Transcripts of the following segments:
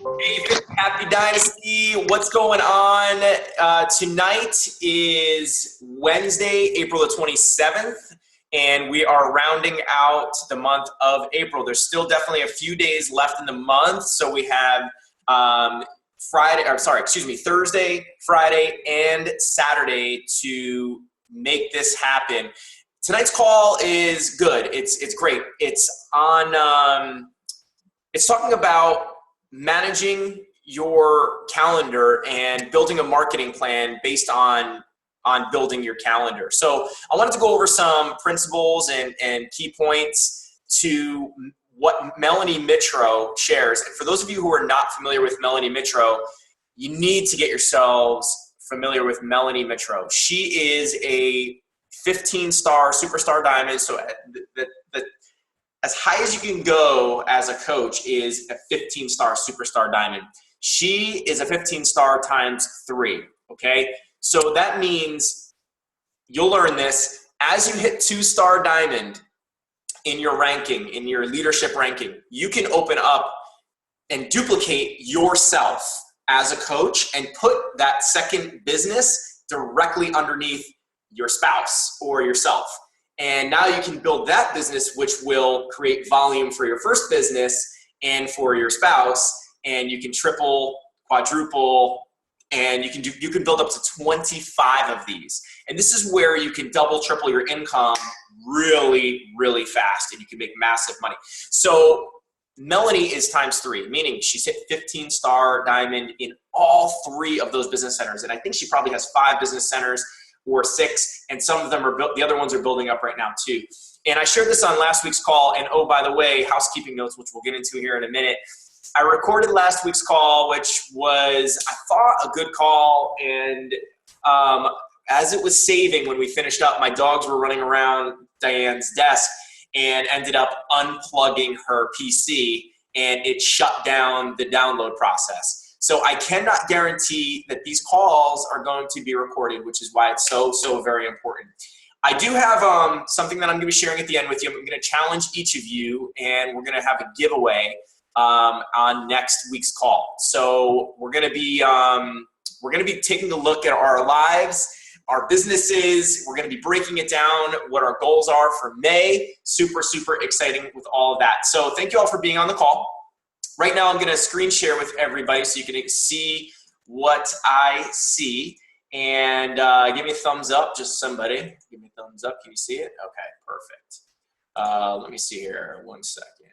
Hey, happy Dynasty. What's going on? Tonight is Wednesday, April the 27th, and we are rounding out the month of April. There's still definitely a few days left in the month, so we have Thursday, Friday, and Saturday to make this happen. Tonight's call is good. It's great. It's on. It's talking about managing your calendar and building a marketing plan based on building your calendar. So I wanted to go over some principles and key points to what Melanie Mitro shares. And for those of you who are not familiar with Melanie Mitro, you need to get yourselves familiar with Melanie Mitro. She is a 15-star superstar diamond. So as high as you can go as a coach is a 15-star superstar diamond. She is a 15-star times 3, okay? So that means you'll learn this. As you hit 2-star diamond in your ranking, in your leadership ranking, you can open up and duplicate yourself as a coach and put that second business directly underneath your spouse or yourself. And now you can build that business, which will create volume for your first business and for your spouse. And you can triple, quadruple, and you can build up to 25 of these. And this is where you can double, triple your income really, really fast, and you can make massive money. So Melanie is times 3, meaning she's hit 15-star diamond in all 3 of those business centers. And I think she probably has 5 business centers or 6, and some of them are built, the other ones are building up right now too. And I shared this on last week's call, and oh, by the way, housekeeping notes, which we'll get into here in a minute. I recorded last week's call, which was, I thought, a good call, and as it was saving when we finished up, my dogs were running around Diane's desk and ended up unplugging her PC, and it shut down the download process. So I cannot guarantee that these calls are going to be recorded, which is why it's so very important. I do have something that I'm going to be sharing at the end with you. I'm going to challenge each of you, and we're going to have a giveaway on next week's call. So we're going to be taking a look at our lives, our businesses. We're going to be breaking it down, what our goals are for May. Super exciting with all of that. So thank you all for being on the call. Right now, I'm going to screen share with everybody so you can see what I see. And give me a thumbs up, just somebody. Give me a thumbs up. Can you see it? Okay, perfect. Let me see here. 1 second.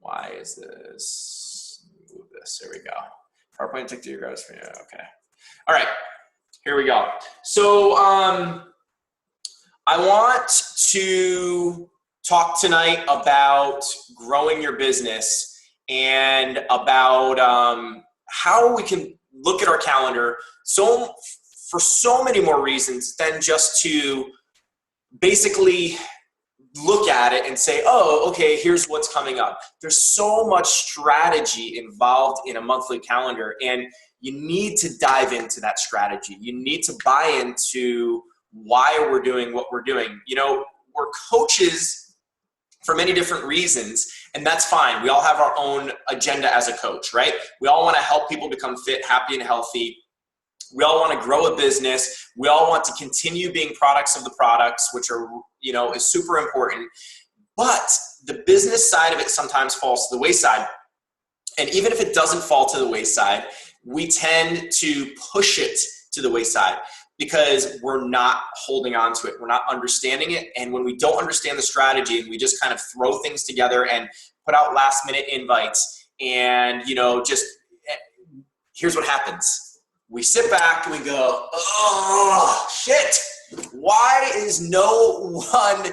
Why is this? Move this. There we go. PowerPoint took to your guys. Yeah, okay. All right. Here we go. So I want to talk tonight about growing your business and about how we can look at our calendar for so many more reasons than just to basically look at it and say, oh, okay, here's what's coming up. There's so much strategy involved in a monthly calendar, and you need to dive into that strategy. You need to buy into why we're doing what we're doing. You know, we're coaches for many different reasons, and that's fine. We all have our own agenda as a coach, right? We all want to help people become fit, happy, and healthy. We all want to grow a business. We all want to continue being products of the products, which are, is super important. But the business side of it sometimes falls to the wayside. And even if it doesn't fall to the wayside, we tend to push it to the wayside because we're not holding on to it. We're not understanding it. And when we don't understand the strategy and we just kind of throw things together and put out last minute invites and, here's what happens. We sit back and we go, oh, shit. Why is no one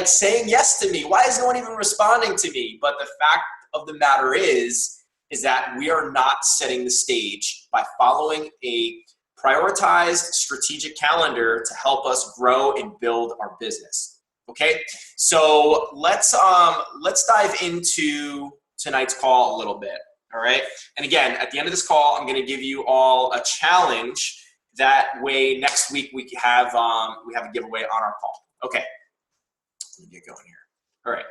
saying yes to me? Why is no one even responding to me? But the fact of the matter is that we are not setting the stage by following a prioritized strategic calendar to help us grow and build our business. Okay, so let's dive into tonight's call a little bit. All right, and again, at the end of this call, I'm going to give you all a challenge. That way, next week we have a giveaway on our call. Okay, let me get going here. All right,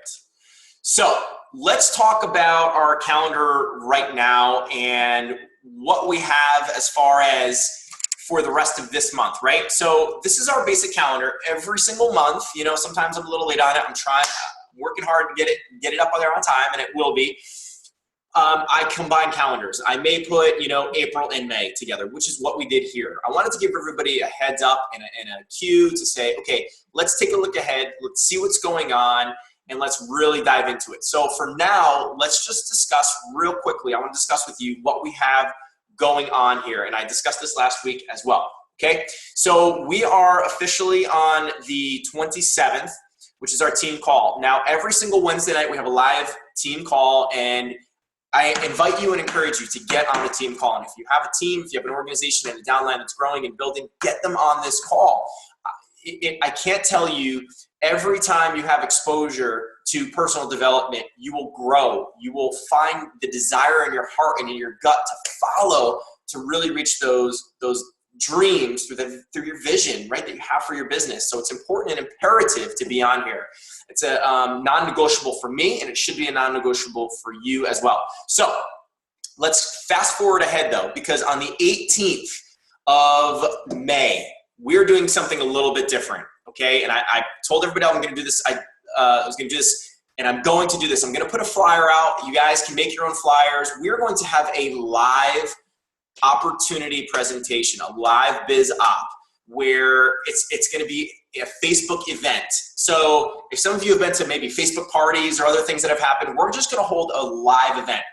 so let's talk about our calendar right now and what we have as far as for the rest of this month, right? So this is our basic calendar every single month. You know, sometimes I'm a little late on it. I'm working hard to get it up there on time, and it will be. I combine calendars. I may put, April and May together, which is what we did here. I wanted to give everybody a heads up and a cue to say, okay, let's take a look ahead. Let's see what's going on, and let's really dive into it. So for now, let's just discuss real quickly. I want to discuss with you what we have going on here, and I discussed this last week as well. Okay, so we are officially on the 27th, which is our team call. Now, every single Wednesday night, we have a live team call, and I invite you and encourage you to get on the team call. And if you have a team, if you have an organization and a downline that's growing and building, get them on this call. I can't tell you, every time you have exposure to personal development, you will grow. You will find the desire in your heart and in your gut to follow, to really reach those dreams through your vision, right, that you have for your business. So it's important and imperative to be on here. It's a non-negotiable for me, and it should be a non-negotiable for you as well. So let's fast forward ahead, though, because on the 18th of May, we're doing something a little bit different, okay? And I told everybody I'm going to do this. I was going to do this, and I'm going to do this. I'm going to put a flyer out. You guys can make your own flyers. We're going to have a live opportunity presentation, a live biz op, where it's going to be a Facebook event. So if some of you have been to maybe Facebook parties or other things that have happened, we're just going to hold a live event.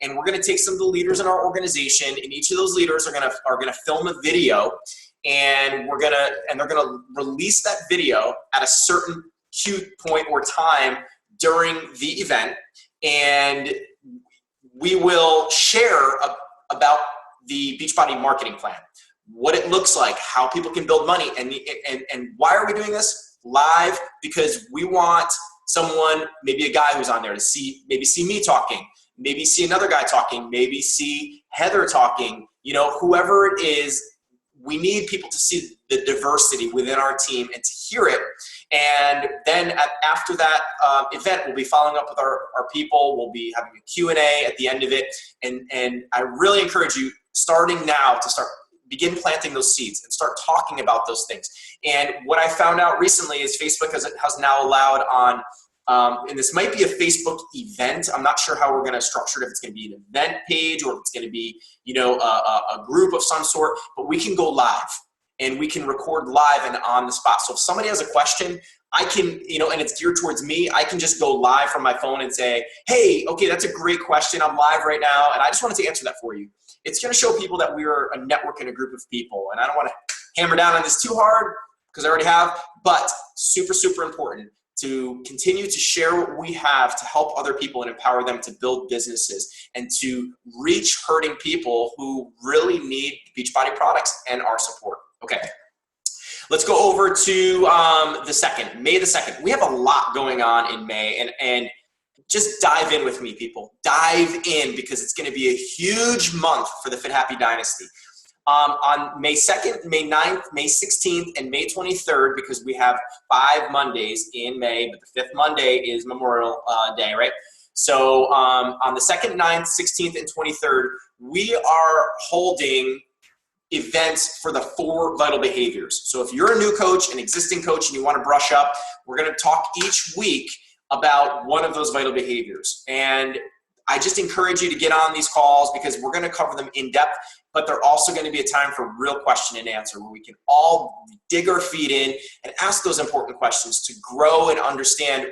And we're going to take some of the leaders in our organization, and each of those leaders are going to film a video, and they're going to release that video at a certain cue point or time during the event, and we will share about the Beachbody marketing plan, what it looks like, how people can build money, and why are we doing this live? Because we want someone, maybe a guy who's on there, to maybe see me talking, maybe see another guy talking, maybe see Heather talking, whoever it is. We need people to see the diversity within our team and to hear it. And then after that event, we'll be following up with our people. We'll be having a Q&A at the end of it. And I really encourage you, starting now, to begin planting those seeds and start talking about those things. And what I found out recently is Facebook has now allowed on, and this might be a Facebook event. I'm not sure how we're going to structure it, if it's going to be an event page or if it's going to be, a group of some sort, but we can go live and we can record live and on the spot. So if somebody has a question, I can, and it's geared towards me, I can just go live from my phone and say, hey, okay, that's a great question. I'm live right now, and I just wanted to answer that for you. It's going to show people that we're a network and a group of people. And I don't want to hammer down on this too hard because I already have, but super, super important to continue to share what we have to help other people and empower them to build businesses and to reach hurting people who really need Beachbody products and our support. Okay, let's go over to the 2nd, May the 2nd. We have a lot going on in May, and just dive in with me, people. Dive in, because it's going to be a huge month for the Fit Happy Dynasty. On May 2nd, May 9th, May 16th, and May 23rd, because we have 5 Mondays in May, but the 5th Monday is Memorial Day, right? So on the 2nd, 9th, 16th, and 23rd, we are holding events for the 4 vital behaviors. So if you're a new coach, an existing coach, and you want to brush up, we're going to talk each week about one of those vital behaviors. And I just encourage you to get on these calls, because we're going to cover them in depth, but they're also going to be a time for real question and answer, where we can all dig our feet in and ask those important questions to grow and understand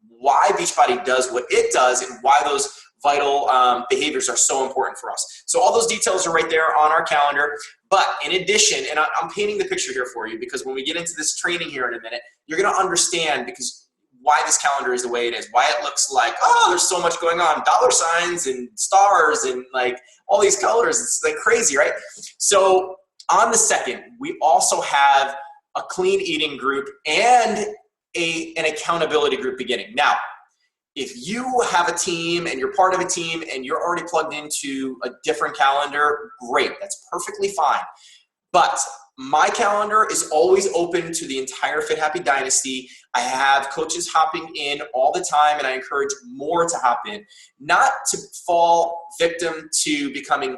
why Beachbody does what it does and why those vital behaviors are so important for us. So all those details are right there on our calendar. But in addition, and I'm painting the picture here for you, because when we get into this training here in a minute, you're going to understand why this calendar is the way it is, why it looks like, oh, there's so much going on, dollar signs and stars and like all these colors. It's like crazy, right? So on the 2nd, we also have a clean eating group and an accountability group beginning. Now, if you have a team and you're part of a team and you're already plugged into a different calendar, great, that's perfectly fine. But My calendar is always open to the entire Fit Happy Dynasty. I have coaches hopping in all the time, and I encourage more to hop in. Not to fall victim to becoming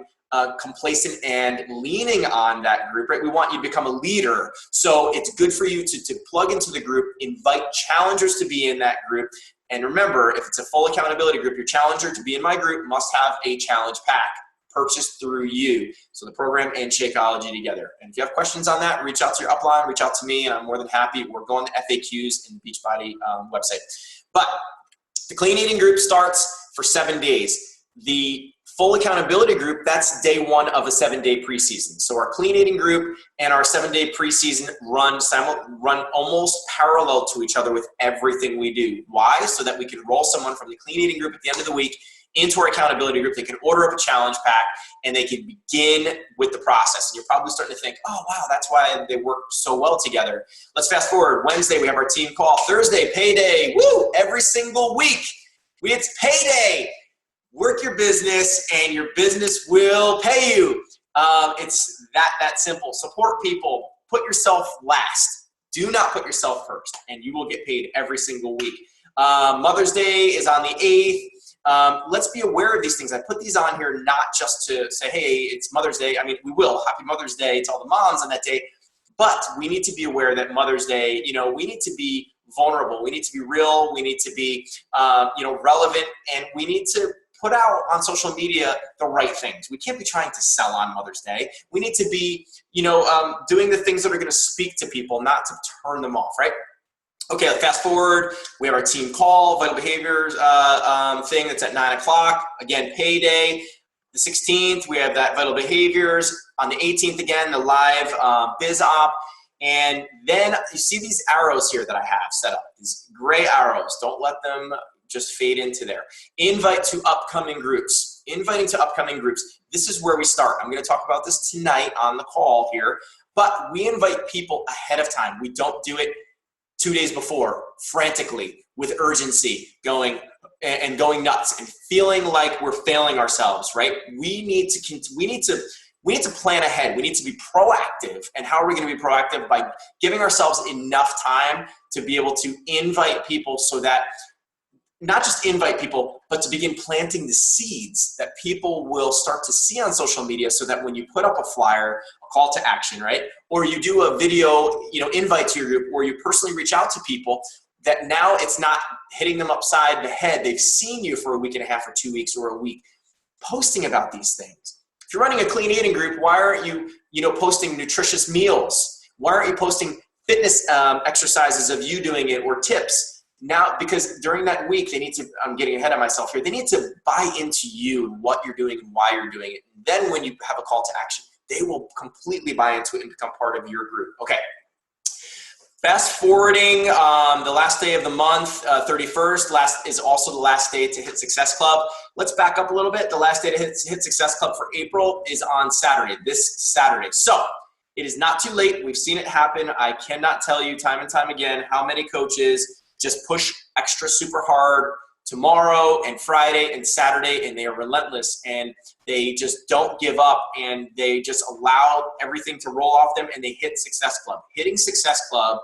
complacent and leaning on that group, right? We want you to become a leader. So it's good for you to plug into the group, invite challengers to be in that group. And remember, if it's a full accountability group, your challenger to be in my group must have a challenge pack purchased through you. So the program and Shakeology together. And if you have questions on that, reach out to your upline, reach out to me, and I'm more than happy. We're going to FAQs in the Beachbody website. But the clean eating group starts for 7 days. The full accountability group, that's day 1 of a 7-day preseason. So our clean eating group and our 7-day preseason run almost parallel to each other with everything we do. Why? So that we can roll someone from the clean eating group at the end of the week into our accountability group. They can order up a challenge pack and they can begin with the process. And you're probably starting to think, oh, wow, that's why they work so well together. Let's fast forward. Wednesday, we have our team call. Thursday, payday. Woo! Every single week, it's payday. Work your business and your business will pay you. It's that simple. Support people. Put yourself last. Do not put yourself first, and you will get paid every single week. Mother's Day is on the 8th. Let's be aware of these things. I put these on here not just to say, hey, it's Mother's Day. I mean, we will. Happy Mother's Day to all the moms on that day. But we need to be aware that Mother's Day, we need to be vulnerable. We need to be real. We need to be, relevant. And we need to put out on social media the right things. We can't be trying to sell on Mother's Day. We need to be, doing the things that are going to speak to people, not to turn them off, right? Okay, let's fast forward. We have our team call, vital behaviors thing that's at 9 o'clock. Again, payday. The 16th, we have that vital behaviors. On the 18th, again, the live biz op. And then you see these arrows here that I have set up, these gray arrows. Don't let them just fade into there. Invite to upcoming groups. Inviting to upcoming groups. This is where we start. I'm going to talk about this tonight on the call here. But we invite people ahead of time. We don't do it 2 days before, frantically, with urgency, going nuts and feeling like we're failing ourselves, right? We need to plan ahead. We need to be proactive. And how are we going to be proactive? By giving ourselves enough time to be able to invite people, so that not just invite people, but to begin planting the seeds that people will start to see on social media, so that when you put up a flyer, a call to action, right? Or you do a video, invite to your group, or you personally reach out to people, that now it's not hitting them upside the head. They've seen you for a week and a half or 2 weeks or a week posting about these things. If you're running a clean eating group, why aren't you, posting nutritious meals? Why aren't you posting fitness exercises of you doing it, or tips? Now, because during that week, I'm getting ahead of myself here, they need to buy into you, what you're doing and why you're doing it. And then when you have a call to action, they will completely buy into it and become part of your group. Okay. Fast forwarding, the last day of the month, 31st, is also the last day to hit Success Club. Let's back up a little bit. The last day to hit Success Club for April is on Saturday, this Saturday. So it is not too late. We've seen it happen. I cannot tell you time and time again how many coaches just push extra super hard tomorrow and Friday and Saturday, and they are relentless, and they just don't give up, and they just allow everything to roll off them, and they hit Success Club. Hitting Success Club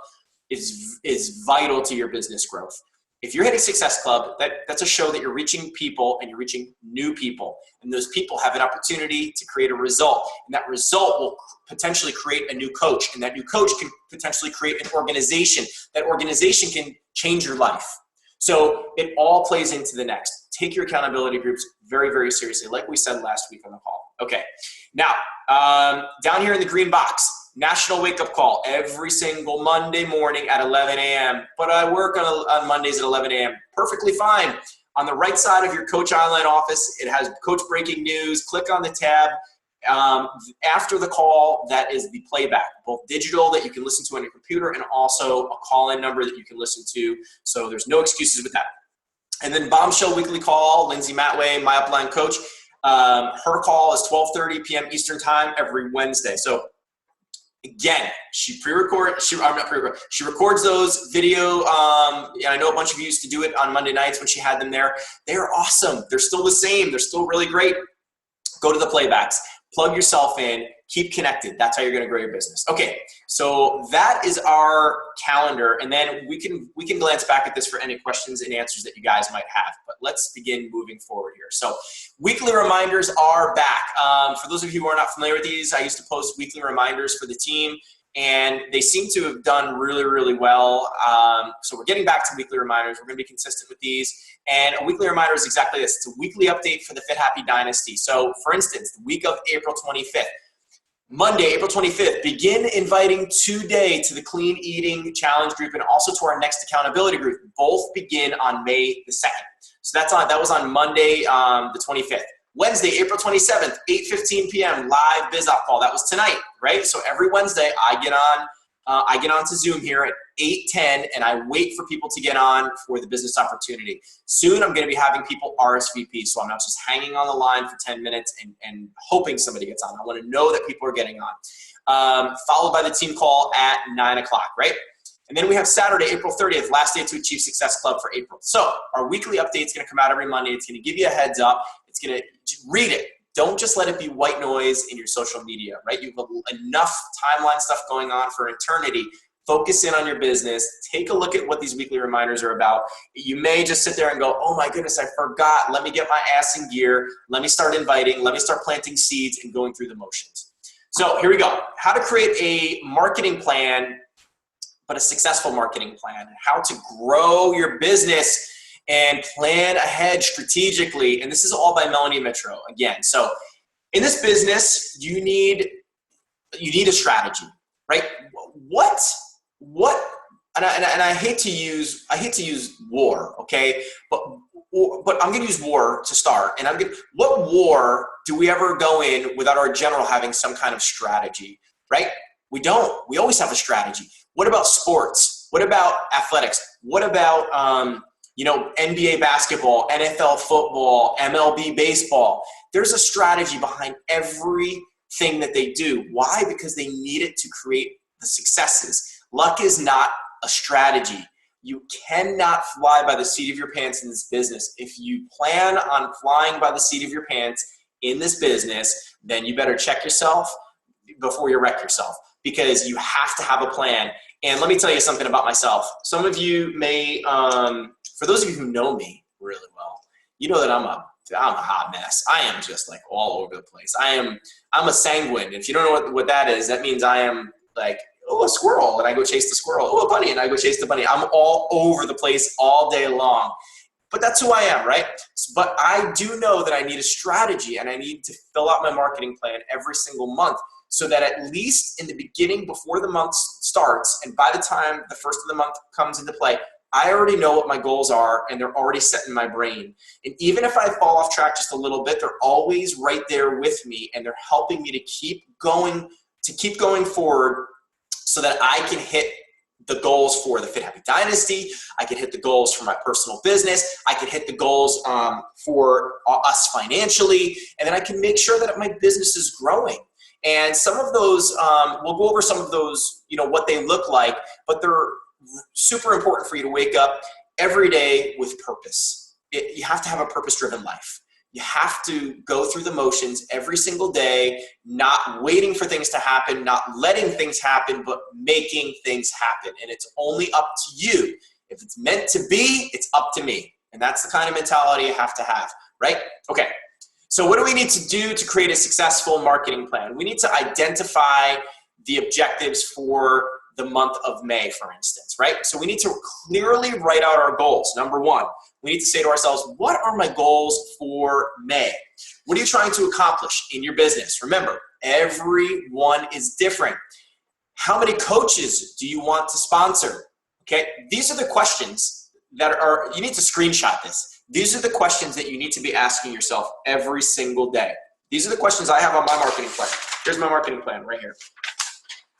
is vital to your business growth. If you're hitting Success Club, that's a show that you're reaching people, and you're reaching new people, and those people have an opportunity to create a result, and that result will potentially create a new coach, and that new coach can potentially create an organization. That organization can change your life. So it all plays into the next. Take your accountability groups very, very seriously, like we said last week on the call. Okay, now down here in the green box, National Wake Up Call every single Monday morning at 11 a.m. But I work on Mondays at 11 a.m. Perfectly fine. On the right side of your Coach Online office, it has Coach Breaking News. Click on the tab. After the call, that is the playback, both digital that you can listen to on your computer, and also a call-in number that you can listen to. So there's no excuses with that. And then Bombshell Weekly Call, Lindsay Matway, my upline coach. Her call is 12:30 p.m. Eastern Time every Wednesday. So again, she records those video. And I know a bunch of you used to do it on Monday nights when she had them there. They are awesome. They're still the same. They're still really great. Go to the playbacks. Plug yourself in, Keep connected. That's how you're going to grow your business. Okay, so that is our calendar, and then we can glance back at this for any questions and answers that you guys might have. But let's begin moving forward here. So weekly reminders are back. For those of you who are not familiar with these, I used to post weekly reminders for the team, and they seem to have done really, really well. So we're getting back to weekly reminders. We're going to be consistent with these. And a weekly reminder is exactly this. It's a weekly update for the Fit Happy Dynasty. So for instance, the week of April 25th, Monday, April 25th, begin inviting today to the Clean Eating Challenge group and also to our next accountability group. Both begin on May the 2nd. So that was on Monday, the 25th. Wednesday, April 27th, 8:15 p.m. live biz op call. That was tonight, right? So every Wednesday I get on to Zoom here at 8:10, and I wait for people to get on for the business opportunity. Soon I'm going to be having people RSVP, so I'm not just hanging on the line for 10 minutes and hoping somebody gets on. I want to know that people are getting on. Followed by the team call at 9 o'clock, right? And then we have Saturday, April 30th, last day to achieve Success Club for April. So our weekly update is going to come out every Monday. It's going to give you a heads up. It's going to read it. Don't just let it be white noise in your social media, right? You have enough timeline stuff going on for eternity. Focus in on your business. Take a look at what these weekly reminders are about. You may just sit there and go, oh my goodness, I forgot. Let me get my ass in gear. Let me start inviting. Let me start planting seeds and going through the motions. So here we go. How to create a marketing plan, but a successful marketing plan. How to grow your business and plan ahead strategically. And this is all by Melanie Mitro again. So in this business, you need a strategy, right? And I hate to use war, okay? But I'm going to use war to start. And what war do we ever go in without our general having some kind of strategy, right? We don't. We always have a strategy. What about sports? What about athletics? What about NBA basketball, NFL football, MLB baseball? There's a strategy behind everything that they do. Why? Because they need it to create the successes. Luck is not a strategy. You cannot fly by the seat of your pants in this business. If you plan on flying by the seat of your pants in this business, then you better check yourself before you wreck yourself, because you have to have a plan. And let me tell you something about myself. Some of you may, for those of you who know me really well, you know that I'm a hot mess. I am just like all over the place. I'm a sanguine. If you don't know what that is, that means I am like, oh, a squirrel, and I go chase the squirrel. Oh, a bunny, and I go chase the bunny. I'm all over the place all day long. But that's who I am, right? But I do know that I need a strategy, and I need to fill out my marketing plan every single month, so that at least in the beginning, before the month starts, and by the time the first of the month comes into play, I already know what my goals are, and they're already set in my brain. And even if I fall off track just a little bit, they're always right there with me, and they're helping me to keep going forward, so that I can hit the goals for the Fit Happy Dynasty. I can hit the goals for my personal business. I can hit the goals for us financially, and then I can make sure that my business is growing. And some of those, we'll go over some of those, what they look like, but they're super important for you to wake up every day with purpose. You have to have a purpose-driven life. You have to go through the motions every single day, not waiting for things to happen, not letting things happen, but making things happen. And it's only up to you. If it's meant to be, it's up to me. And that's the kind of mentality you have to have, right? Okay. So what do we need to do to create a successful marketing plan? We need to identify the objectives for the month of May, for instance, right? So we need to clearly write out our goals. Number one, we need to say to ourselves, what are my goals for May? What are you trying to accomplish in your business? Remember, everyone is different. How many coaches do you want to sponsor? Okay, these are the questions that you need to screenshot this. These are the questions that you need to be asking yourself every single day. These are the questions I have on my marketing plan. Here's my marketing plan right here.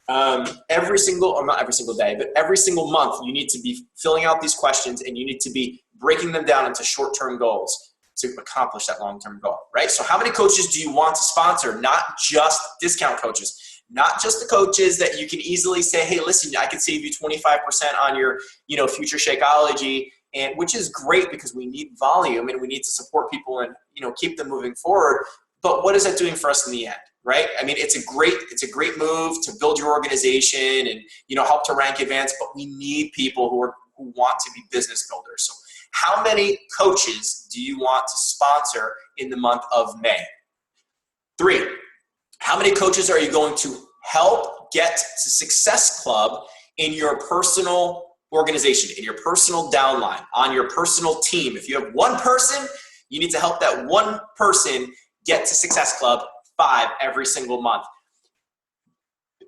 Not every single day, but every single month, you need to be filling out these questions, and you need to be breaking them down into short-term goals to accomplish that long-term goal, right? So how many coaches do you want to sponsor? Not just discount coaches, not just the coaches that you can easily say, hey, listen, I can save you 25% on your, future Shakeology, and which is great because we need volume and we need to support people and, keep them moving forward. But what is that doing for us in the end? right? I mean, it's a great move to build your organization and, help to rank advance, but we need people who want to be business builders. So how many coaches do you want to sponsor in the month of May? 3, how many coaches are you going to help get to Success Club in your personal organization, in your personal downline, on your personal team? If you have one person, you need to help that one person get to Success Club 5 every single month.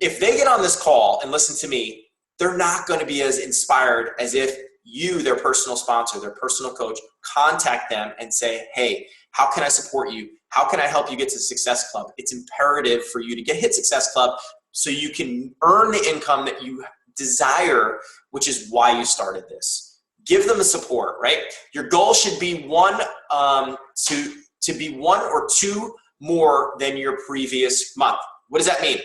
If they get on this call and listen to me, they're not going to be as inspired as if you, their personal sponsor, their personal coach, contact them and say, hey, how can I support you? How can I help you get to Success Club? It's imperative for you to hit Success Club so you can earn the income that you desire, which is why you started this. Give them the support, right? Your goal should be to be 1 or 2 more than your previous month. What does that mean?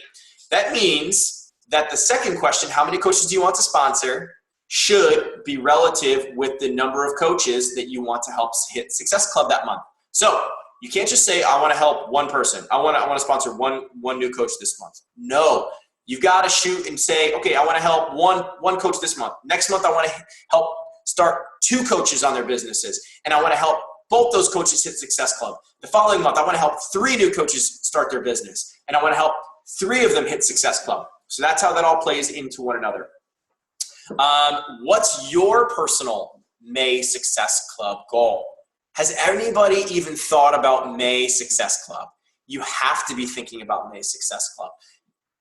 That means that the second question, how many coaches do you want to sponsor, should be relative with the number of coaches that you want to help hit Success Club that month. So you can't just say, I want to help one person. I want to sponsor one new coach this month. No, you've got to shoot and say, okay, I want to help one coach this month. Next month, I want to help start 2 coaches on their businesses. And I want to help both those coaches hit Success Club. The following month, I want to help 3 new coaches start their business. And I want to help 3 of them hit Success Club. So that's how that all plays into one another. What's your personal May Success Club goal? Has anybody even thought about May Success Club? You have to be thinking about May Success Club.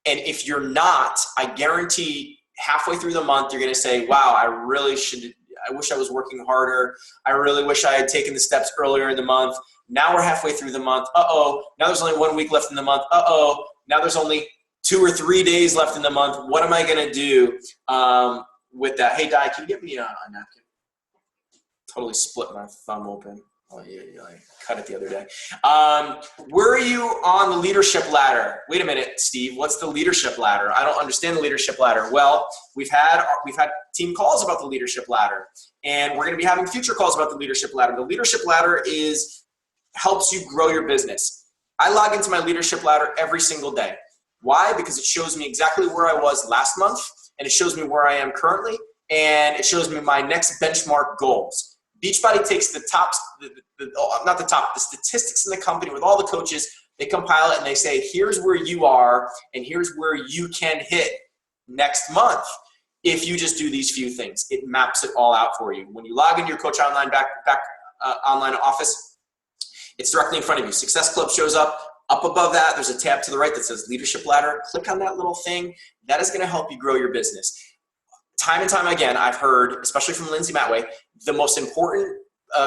And if you're not, I guarantee halfway through the month, you're going to say, wow, I wish I was working harder. I really wish I had taken the steps earlier in the month. Now we're halfway through the month. Uh-oh, now there's only 1 week left in the month. Uh-oh, now there's only 2 or 3 days left in the month. What am I going to do with that? Hey, Di, can you get me a napkin? Totally split my thumb open. Oh, yeah, I cut it the other day. Where are you on the leadership ladder? Wait a minute, Steve. What's the leadership ladder? I don't understand the leadership ladder. Well, we've had team calls about the leadership ladder, and we're going to be having future calls about the leadership ladder. The leadership ladder helps you grow your business. I log into my leadership ladder every single day. Why? Because it shows me exactly where I was last month, and it shows me where I am currently, and it shows me my next benchmark goals. Beachbody takes the statistics in the company with all the coaches, they compile it and they say, here's where you are and here's where you can hit next month if you just do these few things. It maps it all out for you. When you log into your Coach Online online office, it's directly in front of you. Success Club shows up. Up above that, there's a tab to the right that says Leadership Ladder. Click on that little thing. That is going to help you grow your business. Time and time again, I've heard, especially from Lindsay Matway, the most important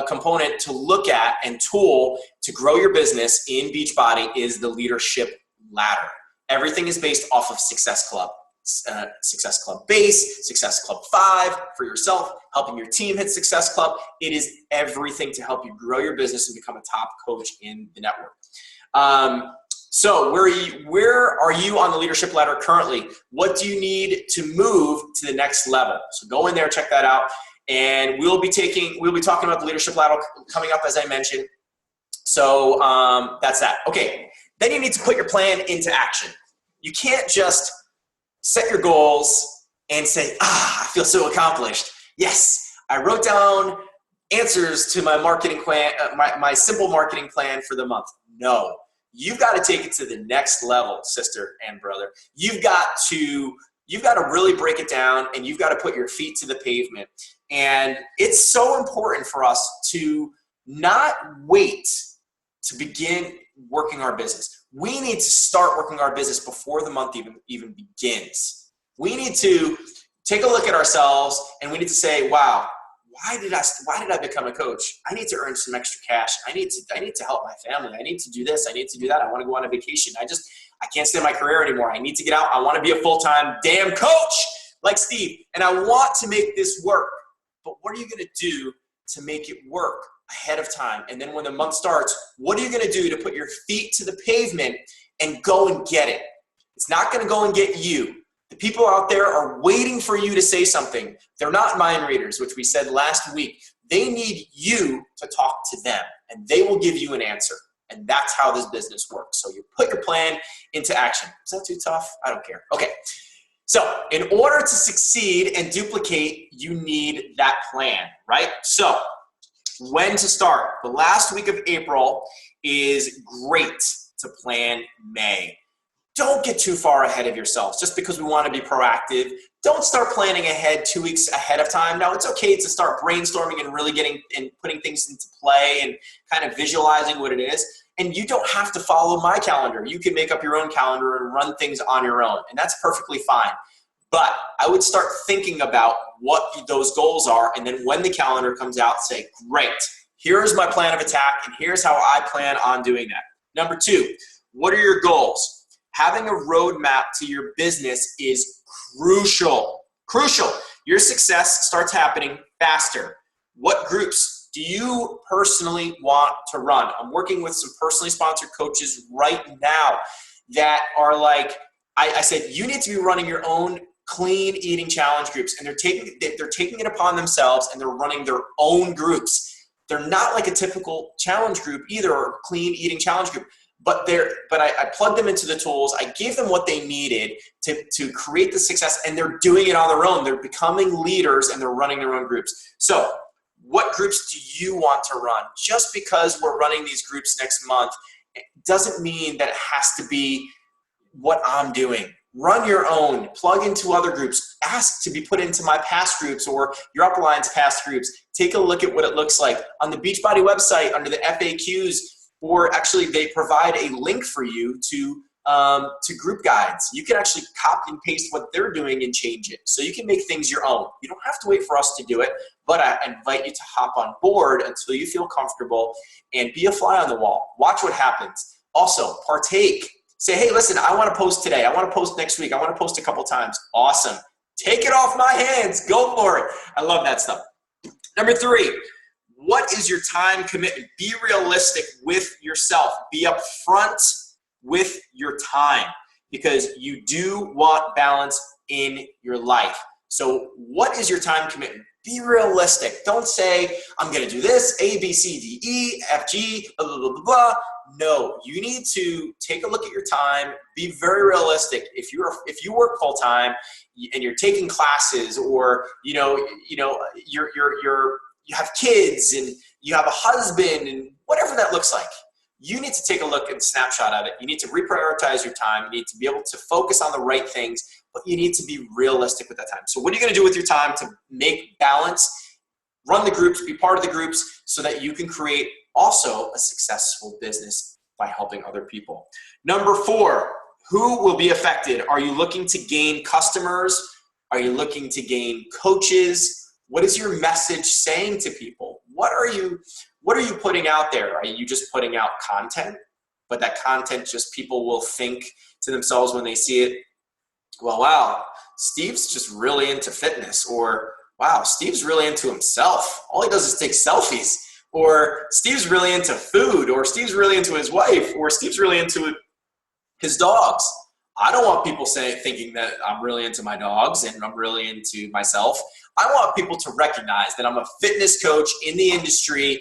component to look at and tool to grow your business in Beachbody is the leadership ladder. Everything is based off of Success Club. Success Club Base, Success Club 5 for yourself, helping your team hit Success Club. It is everything to help you grow your business and become a top coach in the network. So where are you on the leadership ladder currently? What do you need to move to the next level? So go in there, check that out. And we'll be talking about the leadership ladder coming up, as I mentioned. So that's that. Okay, then you need to put your plan into action. You can't just set your goals and say, I feel so accomplished. Yes, I wrote down answers to my marketing plan, my simple marketing plan for the month. No. You've got to take it to the next level, sister and brother. You've got to really break it down, and you've got to put your feet to the pavement. And it's so important for us to not wait to begin working our business. We need to start working our business before the month even begins. We need to take a look at ourselves, and we need to say, wow, why did I become a coach? I need to earn some extra cash. I need to help my family. I need to do this. I need to do that. I want to go on a vacation. I can't stay in my career anymore. I need to get out. I want to be a full-time damn coach like Steve. And I want to make this work. But what are you going to do to make it work ahead of time? And then when the month starts, what are you going to do to put your feet to the pavement and go and get it? It's not going to go and get you. The people out there are waiting for you to say something. They're not mind readers, which we said last week. They need you to talk to them, and they will give you an answer. And that's how this business works. So you put your plan into action. Is that too tough? I don't care. Okay. So in order to succeed and duplicate, you need that plan, right? So when to start? The last week of April is great to plan May. Don't get too far ahead of yourselves just because we want to be proactive. Don't start planning ahead 2 weeks ahead of time. Now, it's okay to start brainstorming and really getting and putting things into play and kind of visualizing what it is. And you don't have to follow my calendar. You can make up your own calendar and run things on your own, and that's perfectly fine. But I would start thinking about what those goals are, and then when the calendar comes out, say, great, here's my plan of attack, and here's how I plan on doing that. Number 2, what are your goals? Having a roadmap to your business is crucial. Crucial. Your success starts happening faster. What groups do you personally want to run? I'm working with some personally sponsored coaches right now that are like, I said, you need to be running your own clean eating challenge groups, and they're taking it upon themselves, and they're running their own groups. They're not like a typical challenge group either, or clean eating challenge group. But I plugged them into the tools. I gave them what they needed to create the success, and they're doing it on their own. They're becoming leaders, and they're running their own groups. So what groups do you want to run? Just because we're running these groups next month, it doesn't mean that it has to be what I'm doing. Run your own, plug into other groups, ask to be put into my past groups or your upline's past groups. Take a look at what it looks like. On the Beachbody website, under the FAQs, or actually they provide a link for you to group guides. You can actually copy and paste what they're doing and change it. So you can make things your own. You don't have to wait for us to do it, but I invite you to hop on board until you feel comfortable and be a fly on the wall. Watch what happens. Also, partake. Say, hey, listen, I want to post today. I want to post next week. I want to post a couple times. Awesome. Take it off my hands. Go for it. I love that stuff. Number 3, what is your time commitment? Be realistic with yourself. Be upfront with your time because you do want balance in your life. So what is your time commitment? Be realistic. Don't say, I'm going to do this, A, B, C, D, E, F, G, blah, blah, blah, blah, blah. No, you need to take a look at your time. Be very realistic. If you work full time and you're taking classes, or you have kids and you have a husband and whatever that looks like, you need to take a look and snapshot of it. You need to reprioritize your time. You need to be able to focus on the right things, but you need to be realistic with that time. So what are you going to do with your time to make balance? Run the groups, be part of the groups so that you can create also a successful business by helping other people. Number 4, who will be affected? Are you looking to gain customers? Are you looking to gain coaches? What is your message saying to people? What are you putting out there? Are you just putting out content, but that content just people will think to themselves when they see it, well, wow, Steve's just really into fitness, or wow, Steve's really into himself. All he does is take selfies. Or Steve's really into food, or Steve's really into his wife, or Steve's really into his dogs. I don't want people thinking that I'm really into my dogs and I'm really into myself. I want people to recognize that I'm a fitness coach in the industry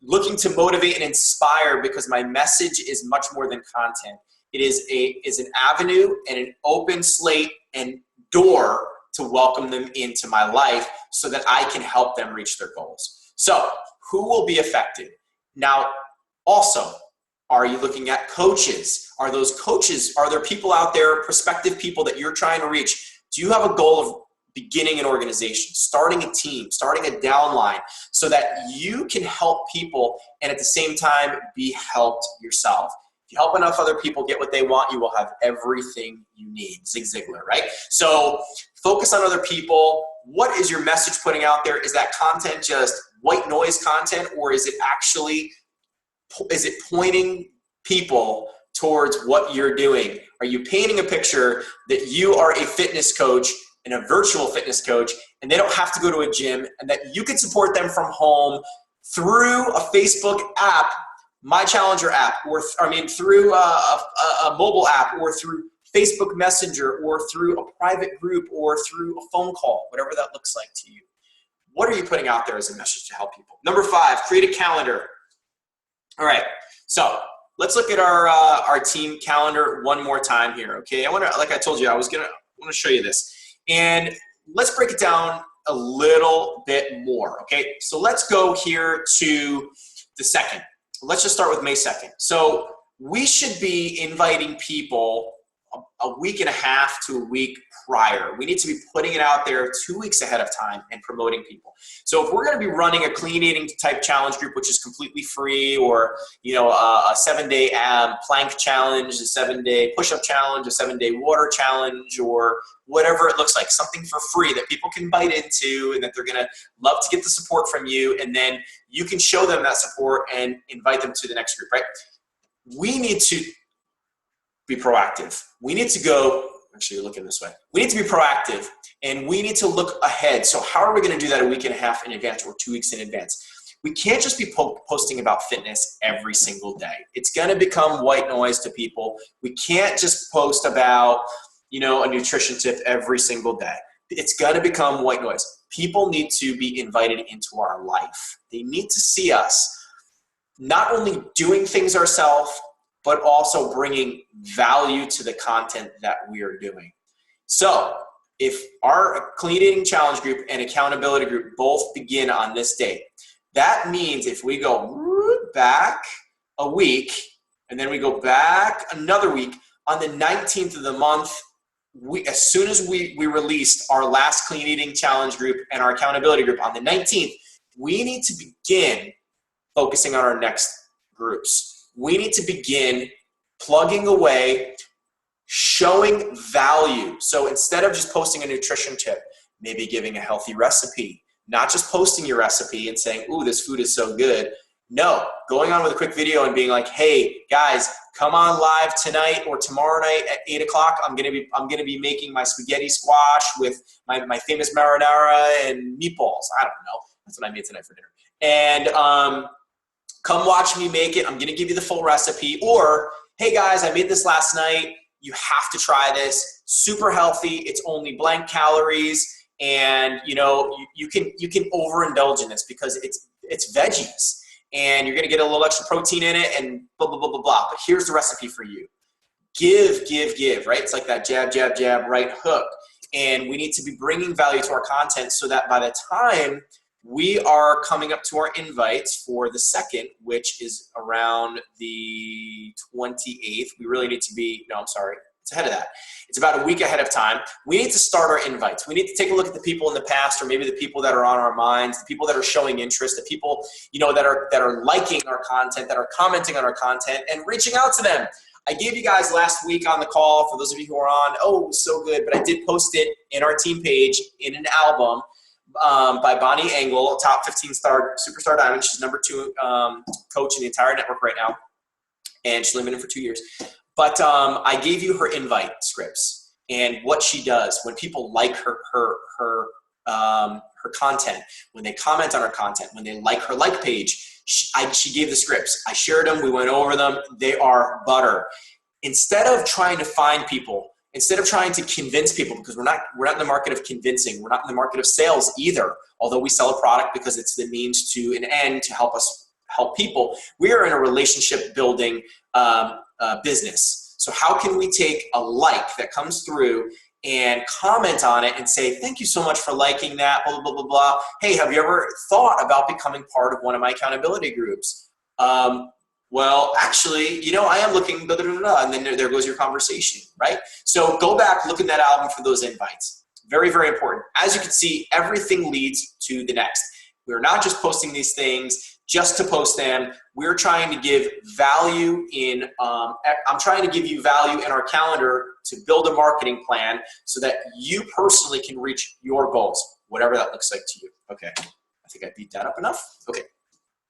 looking to motivate and inspire, because my message is much more than content. It is an avenue and an open slate and door to welcome them into my life so that I can help them reach their goals. So who will be affected? Now, also, are you looking at coaches? Are there people out there, prospective people that you're trying to reach? Do you have a goal of beginning an organization, starting a team, starting a downline so that you can help people and at the same time be helped yourself? If you help enough other people get what they want, you will have everything you need. Zig Ziglar, right? So focus on other people. What is your message putting out there? Is that content just white noise content, or is it pointing people towards what you're doing? Are you painting a picture that you are a fitness coach and a virtual fitness coach, and they don't have to go to a gym, and that you can support them from home through a Facebook app, My Challenger app, or through a mobile app, or through Facebook Messenger, or through a private group, or through a phone call, whatever that looks like to you? What are you putting out there as a message to help people? Number 5, create a calendar. All right, so let's look at our team calendar one more time here, okay? Like I told you, I want to show you this. And let's break it down a little bit more, okay? So let's go here to the 2nd. Let's just start with May 2nd. So we should be inviting people a week and a half to a week prior. We need to be putting it out there 2 weeks ahead of time and promoting people. So if we're going to be running a clean eating type challenge group, which is completely free, or a 7-day plank challenge, a 7-day push-up challenge, a 7-day water challenge, or whatever it looks like, something for free that people can bite into and that they're going to love to get the support from you, and then you can show them that support and invite them to the next group, right? We need to be proactive. We need to go, actually you're looking this way. We need to be proactive and we need to look ahead. So how are we going to do that a week and a half in advance or 2 weeks in advance? We can't just be posting about fitness every single day. It's going to become white noise to people. We can't just post about, a nutrition tip every single day. It's going to become white noise. People need to be invited into our life. They need to see us not only doing things ourselves, but also bringing value to the content that we are doing. So if our clean eating challenge group and accountability group both begin on this date, that means if we go back a week and then we go back another week, on the 19th of the month, as soon as we released our last clean eating challenge group and our accountability group on the 19th, we need to begin focusing on our next groups. We need to begin plugging away, showing value. So instead of just posting a nutrition tip, maybe giving a healthy recipe, not just posting your recipe and saying, ooh, this food is so good. No, going on with a quick video and being like, hey guys, come on live tonight or tomorrow night at 8 o'clock. I'm gonna be making my spaghetti squash with my famous marinara and meatballs. I don't know. That's what I made tonight for dinner. And come watch me make it. I'm gonna give you the full recipe. Or, hey guys, I made this last night. You have to try this. Super healthy. It's only blank calories, and you can overindulge in this because it's veggies, and you're gonna get a little extra protein in it, and blah blah blah blah blah. But here's the recipe for you. Give, right? It's like that jab, jab, jab, right hook. And we need to be bringing value to our content so that by the time we are coming up to our invites for the 2nd, which is around the 28th. We really need to be, it's ahead of that. It's about a week ahead of time. We need to start our invites. We need to take a look at the people in the past, or maybe the people that are on our minds, the people that are showing interest, the people, that are liking our content, that are commenting on our content, and reaching out to them. I gave you guys last week on the call, for those of you who are on, it was so good, but I did post it in our team page in an album by Bonnie Engel, top 15 star superstar diamond. She's number 2 coach in the entire network right now, and she's only been in for 2 years. But I gave you her invite scripts and what she does when people like her content, when they comment on her content, when they like her like page. She gave the scripts. I shared them. We went over them. They are butter. Instead of trying to find people, instead of trying to convince people, because we're not in the market of convincing, we're not in the market of sales either, although we sell a product because it's the means to an end to help us help people. We are in a relationship building business. So how can we take a like that comes through and comment on it and say, thank you so much for liking that, blah, blah, blah, blah. Hey, have you ever thought about becoming part of one of my accountability groups? Well, actually, I am looking, blah, blah, blah, blah, and then there goes your conversation, right? So go back, look at that album for those invites. Very, very important. As you can see, everything leads to the next. We're not just posting these things just to post them. We're trying to give value I'm trying to give you value in our calendar to build a marketing plan so that you personally can reach your goals, whatever that looks like to you. Okay, I think I beat that up enough. Okay.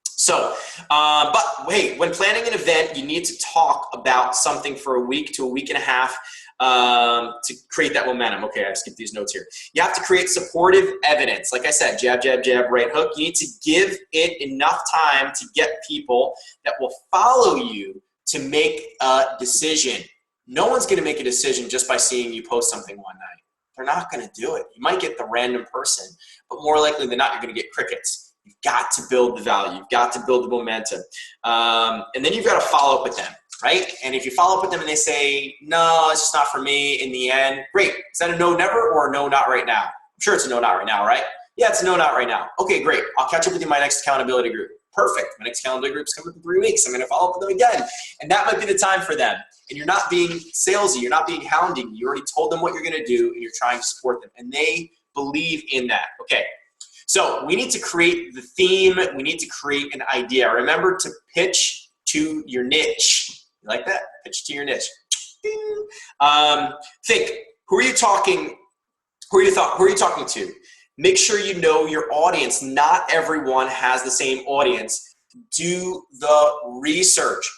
So, but wait, when planning an event, you need to talk about something for a week to a week and a half to create that momentum. Okay, I skipped these notes here. You have to create supportive evidence. Like I said, jab, jab, jab, right hook. You need to give it enough time to get people that will follow you to make a decision. No one's going to make a decision just by seeing you post something one night. They're not going to do it. You might get the random person, but more likely than not, you're going to get crickets. You've got to build the value. You've got to build the momentum. And then you've got to follow up with them, right? And if you follow up with them and they say, no, it's just not for me in the end, great. Is that a no never or a no not right now? I'm sure it's a no not right now, right? Yeah, it's a no not right now. Okay, great. I'll catch up with you in my next accountability group. Perfect. My next accountability group is coming up in 3 weeks. I'm going to follow up with them again. And that might be the time for them. And you're not being salesy. You're not being hounding. You already told them what you're going to do and you're trying to support them. And they believe in that. Okay. So we need to create the theme. We need to create an idea. Remember to pitch to your niche. You like that? Pitch to your niche. Ding. Think, who are you talking to? Make sure you know your audience. Not everyone has the same audience. Do the research.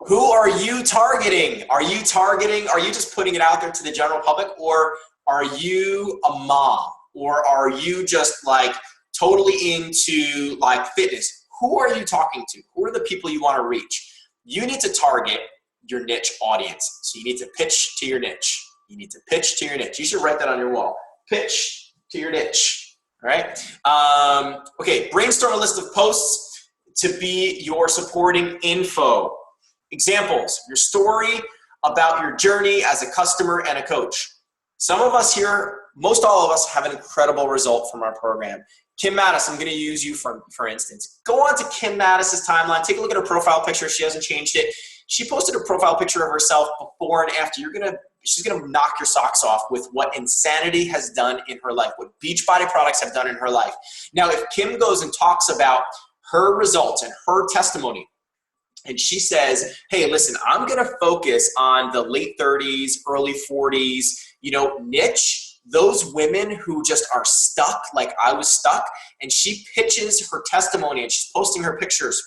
Who are you targeting? Are you just putting it out there to the general public, or are you a mom? Or are you just like totally into like fitness? Who are you talking to? Who are the people you want to reach? You need to target your niche audience. So you need to pitch to your niche. You need to pitch to your niche. You should write that on your wall. Pitch to your niche. All right. Okay. Brainstorm a list of posts to be your supporting info. Examples, your story about your journey as a customer and a coach. Some of us here, most all of us, have an incredible result from our program. Kim Mattis, I'm going to use you for instance. Go on to Kim Mattis's timeline. Take a look at her profile picture. She hasn't changed it. She posted a profile picture of herself before and after. She's going to knock your socks off with what Insanity has done in her life, what Beachbody products have done in her life. Now, if Kim goes and talks about her results and her testimony, and she says, hey, listen, I'm going to focus on the late 30s, early 40s, niche, those women who just are stuck like I was stuck. And she pitches her testimony and she's posting her pictures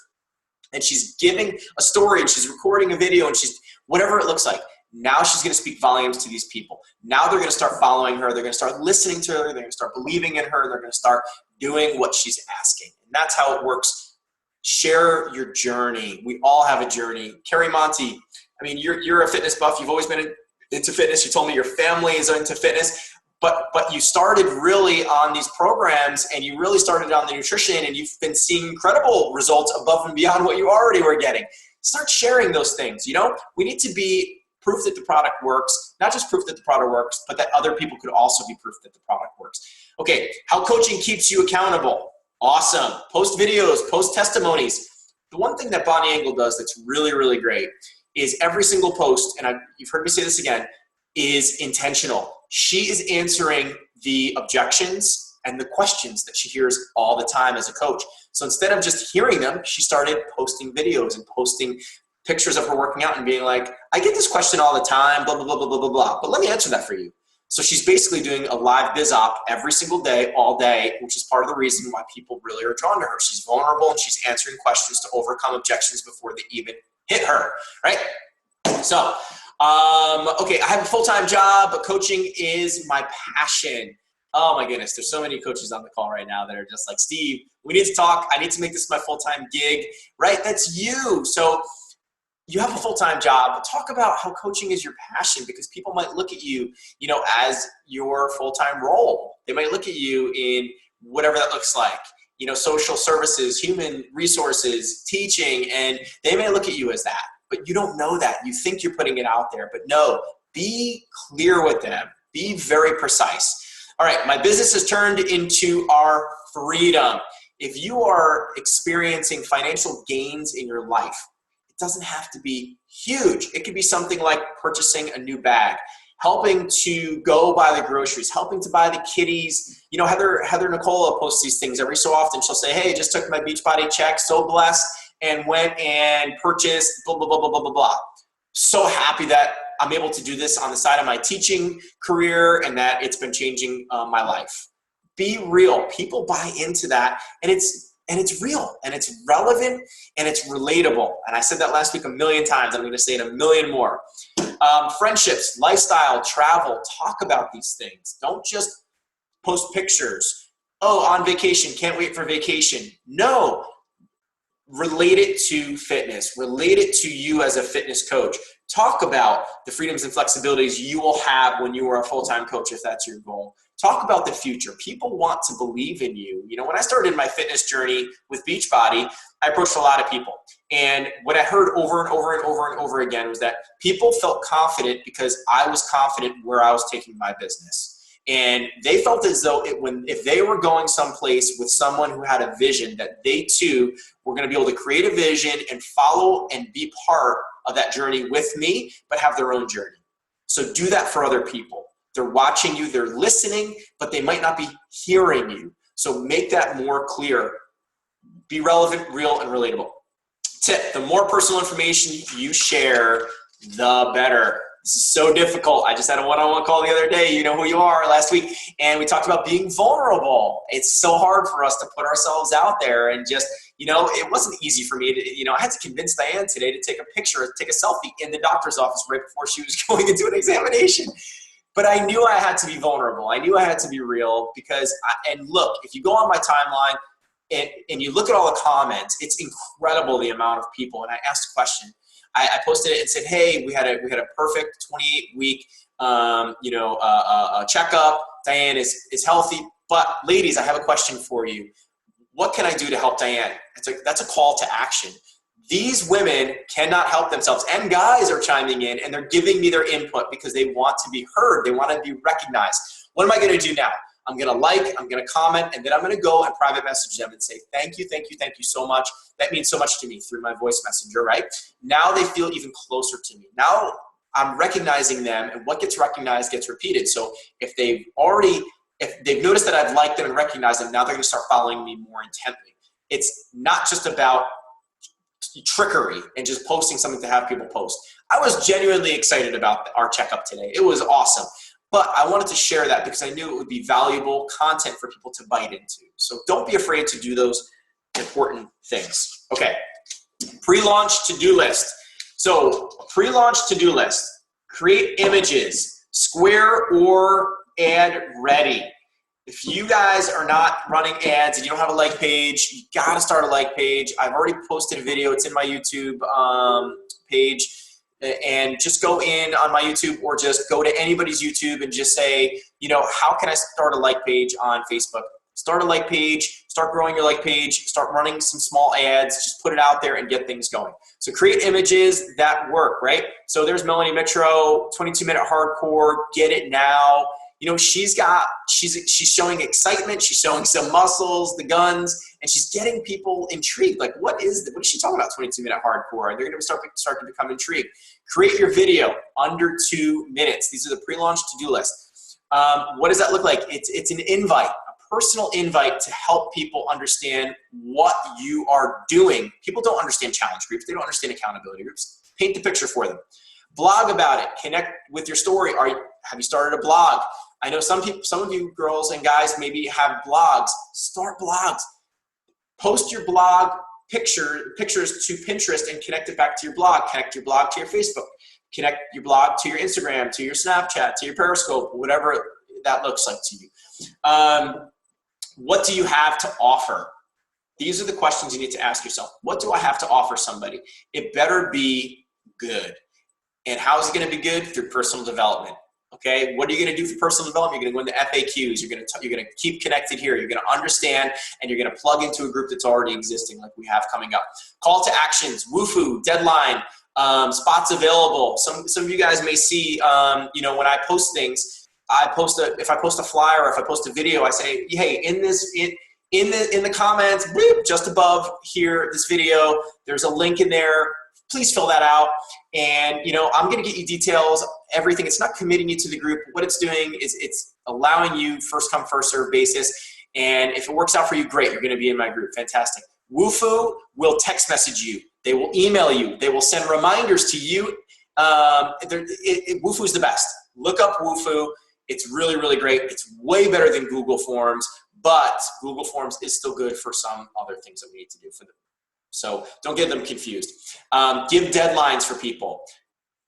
and she's giving a story and she's recording a video and she's whatever it looks like. Now she's going to speak volumes to these people. Now they're going to start following her. They're going to start listening to her. They're going to start believing in her. They're going to start doing what she's asking. And that's how it works. Share your journey. We all have a journey. Carrie Monty, I mean, you're a fitness buff. You've always been into fitness. You told me your family is into fitness, but you started really on these programs and you really started on the nutrition and you've been seeing incredible results above and beyond what you already were getting. Start sharing those things. We need to be proof that the product works, not just proof that the product works, but that other people could also be proof that the product works. Okay, how coaching keeps you accountable. Awesome. Post videos, post testimonies. The one thing that Bonnie Engel does that's really, really great is every single post, and you've heard me say this again, is intentional. She is answering the objections and the questions that she hears all the time as a coach. So instead of just hearing them, she started posting videos and posting pictures of her working out and being like, I get this question all the time, blah, blah, blah, blah, blah, blah, blah. But let me answer that for you. So she's basically doing a live biz op every single day, all day, which is part of the reason why people really are drawn to her. She's vulnerable and she's answering questions to overcome objections before they even hit her, right? So, okay, I have a full-time job, but coaching is my passion. Oh my goodness, there's so many coaches on the call right now that are just like, Steve, we need to talk. I need to make this my full-time gig, right? That's you. So you have a full-time job, but talk about how coaching is your passion, because people might look at you, as your full-time role. They might look at you in whatever that looks like, social services, human resources, teaching, and they may look at you as that, but you don't know that. You think you're putting it out there, but no, be clear with them. Be very precise. All right, my business has turned into our freedom. If you are experiencing financial gains in your life, it doesn't have to be huge. It could be something like purchasing a new bag, helping to go buy the groceries, helping to buy the kitties. Heather Nicola posts these things every so often. She'll say, hey, just took my Beachbody check, so blessed, and went and purchased blah, blah, blah, blah, blah, blah, blah. So happy that I'm able to do this on the side of my teaching career and that it's been changing my life. Be real. People buy into that, and it's real, and it's relevant, and it's relatable. And I said that last week a million times. I'm going to say it a million more. Friendships, lifestyle, travel, talk about these things. Don't just post pictures. Oh, on vacation, can't wait for vacation. No, relate it to fitness, relate it to you as a fitness coach. Talk about the freedoms and flexibilities you will have when you are a full-time coach, if that's your goal. Talk about the future. People want to believe in you. You know, when I started my fitness journey with Beachbody, I approached a lot of people. And what I heard over and over and over and over again was that people felt confident because I was confident where I was taking my business. And they felt as though if they were going someplace with someone who had a vision, that they too were going to be able to create a vision and follow and be part of that journey with me, but have their own journey. So do that for other people. They're watching you, they're listening, but they might not be hearing you. So make that more clear. Be relevant, real, and relatable. Tip: the more personal information you share, the better. This is so difficult. I just had a one-on-one call the other day, you know who you are, last week, and we talked about being vulnerable. It's so hard for us to put ourselves out there, and just, you know, it wasn't easy for me to, you know, I had to convince Diane today to take a picture, take a selfie in the doctor's office right before she was going into an examination. But I knew I had to be vulnerable. I knew I had to be real because, and look, if you go on my timeline and you look at all the comments, it's incredible the amount of people. And I asked a question. I posted it and said, hey, we had a perfect 28-week checkup. Diane is healthy. But ladies, I have a question for you. What can I do to help Diane? That's a call to action. These women cannot help themselves, and guys are chiming in, and they're giving me their input because they want to be heard. They want to be recognized. What am I going to do now? I'm going to like, I'm going to comment, and then I'm going to go and private message them and say, thank you so much. That means so much to me through my voice messenger, right? Now they feel even closer to me. Now I'm recognizing them, and what gets recognized gets repeated. So if they've noticed that I've liked them and recognized them, now they're going to start following me more intently. It's not just about trickery and just posting something to have people post. I was genuinely excited about our checkup today. It was awesome. But I wanted to share that because I knew it would be valuable content for people to bite into. So don't be afraid to do those important things. Okay, pre-launch to-do list. So pre-launch to-do list. Create images, square or ad ready. If you guys are not running ads and you don't have a like page, you gotta start a like page. I've already posted a video. It's in my YouTube page. And just go in on my YouTube or just go to anybody's YouTube and just say, you know, how can I start a like page on Facebook? Start a like page, start growing your like page, start running some small ads, just put it out there and get things going. So create images that work, right? So there's Melanie Mitro, 22-minute hardcore, get it now. You know, she's showing excitement, she's showing some muscles, the guns, and she's getting people intrigued. Like, what is she talking about, 22-minute hardcore? And they're going to start to become intrigued. Create your video under 2 minutes. These are the pre-launch to-do lists. What does that look like? It's an invite, a personal invite to help people understand what you are doing. People don't understand challenge groups. They don't understand accountability groups. Paint the picture for them. Blog about it. Connect with your story. Have you started a blog? I know some of you girls and guys maybe have blogs. Start blogs. Post your blog pictures to Pinterest and connect it back to your blog. Connect your blog to your Facebook. Connect your blog to your Instagram, to your Snapchat, to your Periscope, whatever that looks like to you. What do you have to offer? These are the questions you need to ask yourself. What do I have to offer somebody? It better be good. And how is it going to be good? Through personal development. Okay, what are you going to do for personal development? You're going to go into FAQs. You're going to keep connected here. You're going to understand, and you're going to plug into a group that's already existing, like we have coming up. Call to actions, woohoo, deadline, spots available. Some of you guys may see, when I post things, if I post a flyer or if I post a video, I say, hey, in the comments, bleep, just above here, this video, there's a link in there. Please fill that out. And, I'm going to get you details, everything. It's not committing you to the group. What it's doing is it's allowing you first come, first serve basis. And if it works out for you, great. You're going to be in my group. Fantastic. Woofu will text message you. They will email you. They will send reminders to you. Woofu is the best. Look up Woofu. It's really, really great. It's way better than Google Forms, but Google Forms is still good for some other things that we need to do for them. So don't get them confused. Give deadlines for people.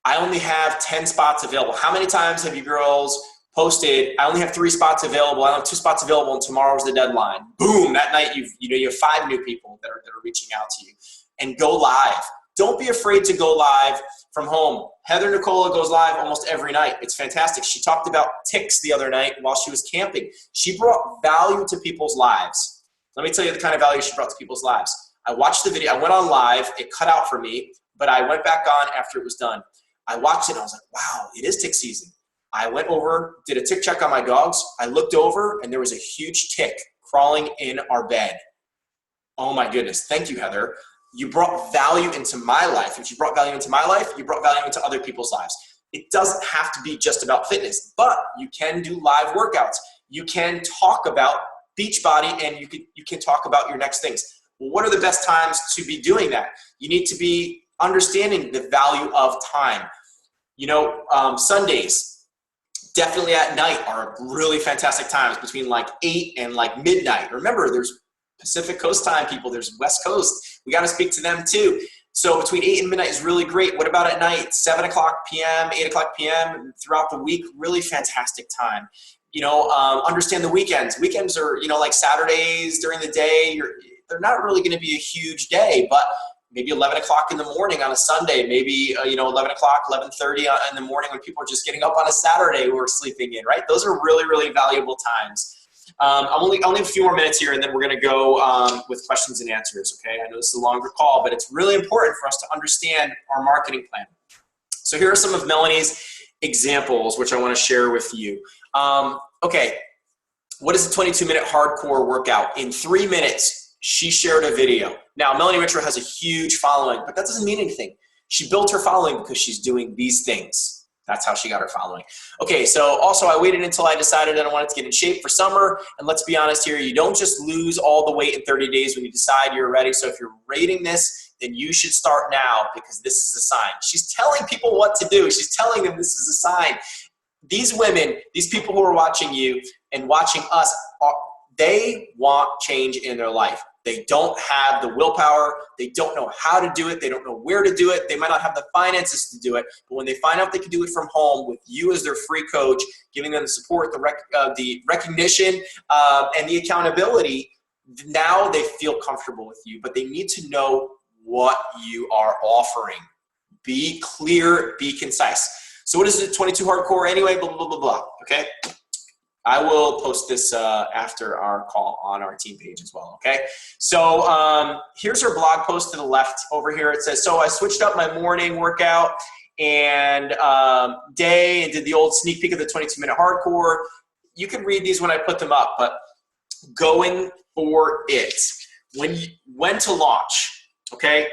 I only have 10 spots available. How many times have you girls posted, I only have 3 spots available. I only have 2 spots available and tomorrow's the deadline. Boom, that night you have 5 new people that are reaching out to you. And go live. Don't be afraid to go live from home. Heather Nicola goes live almost every night. It's fantastic. She talked about ticks the other night while she was camping. She brought value to people's lives. Let me tell you the kind of value she brought to people's lives. I watched the video. I went on live. It cut out for me, but I went back on after it was done. I watched it and I was like, wow, it is tick season. I went over, did a tick check on my dogs. I looked over and there was a huge tick crawling in our bed. Oh my goodness. Thank you, Heather. You brought value into my life. If you brought value into my life, you brought value into other people's lives. It doesn't have to be just about fitness, but you can do live workouts. You can talk about Beachbody and you can talk about your next things. Well, what are the best times to be doing that? You need to be understanding the value of time. Sundays, definitely at night are really fantastic times between like 8 and like midnight. Remember, there's Pacific Coast time people, there's West Coast. We got to speak to them too. So between 8 and midnight is really great. What about at night? 7 o'clock p.m., 8 o'clock p.m., throughout the week, really fantastic time. Understand the weekends. Weekends are, like Saturdays during the day, they're not really going to be a huge day, but maybe 11 o'clock in the morning on a Sunday, maybe, 11 o'clock, 11:30 in the morning when people are just getting up on a Saturday who are sleeping in, right? Those are really, really valuable times. I only have a few more minutes here and then we're going to go with questions and answers, okay? I know this is a longer call, but it's really important for us to understand our marketing plan. So here are some of Melanie's examples, which I want to share with you. Okay, what is a 22-minute hardcore workout? In 3 minutes, she shared a video. Now, Melanie Mitchell has a huge following, but that doesn't mean anything. She built her following because she's doing these things. That's how she got her following. Okay, so also I waited until I decided that I wanted to get in shape for summer. And let's be honest here, you don't just lose all the weight in 30 days when you decide you're ready. So if you're rating this, then you should start now because this is a sign. She's telling people what to do. She's telling them this is a sign. These women, these people who are watching you and watching us, they want change in their life. They don't have the willpower. They don't know how to do it. They don't know where to do it. They might not have the finances to do it. But when they find out they can do it from home with you as their free coach, giving them the support, the recognition, and the accountability, now they feel comfortable with you. But they need to know what you are offering. Be clear. Be concise. So what is it? 22 hardcore anyway? Blah, blah, blah, blah. Okay? I will post this after our call on our team page as well, okay? So here's her blog post to the left over here. It says, so I switched up my morning workout and day and did the old sneak peek of the 22-minute hardcore. You can read these when I put them up, but going for it. When to launch, okay?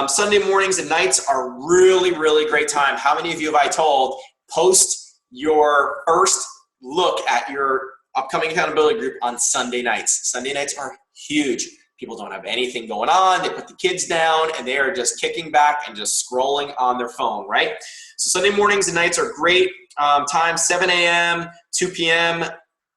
Sunday mornings and nights are really, really great time. How many of you have I told post your first look at your upcoming accountability group on Sunday nights? Sunday nights are huge. People don't have anything going on. They put the kids down and they are just kicking back and just scrolling on their phone, right? So Sunday mornings and nights are great times, 7 a.m., 2 p.m.,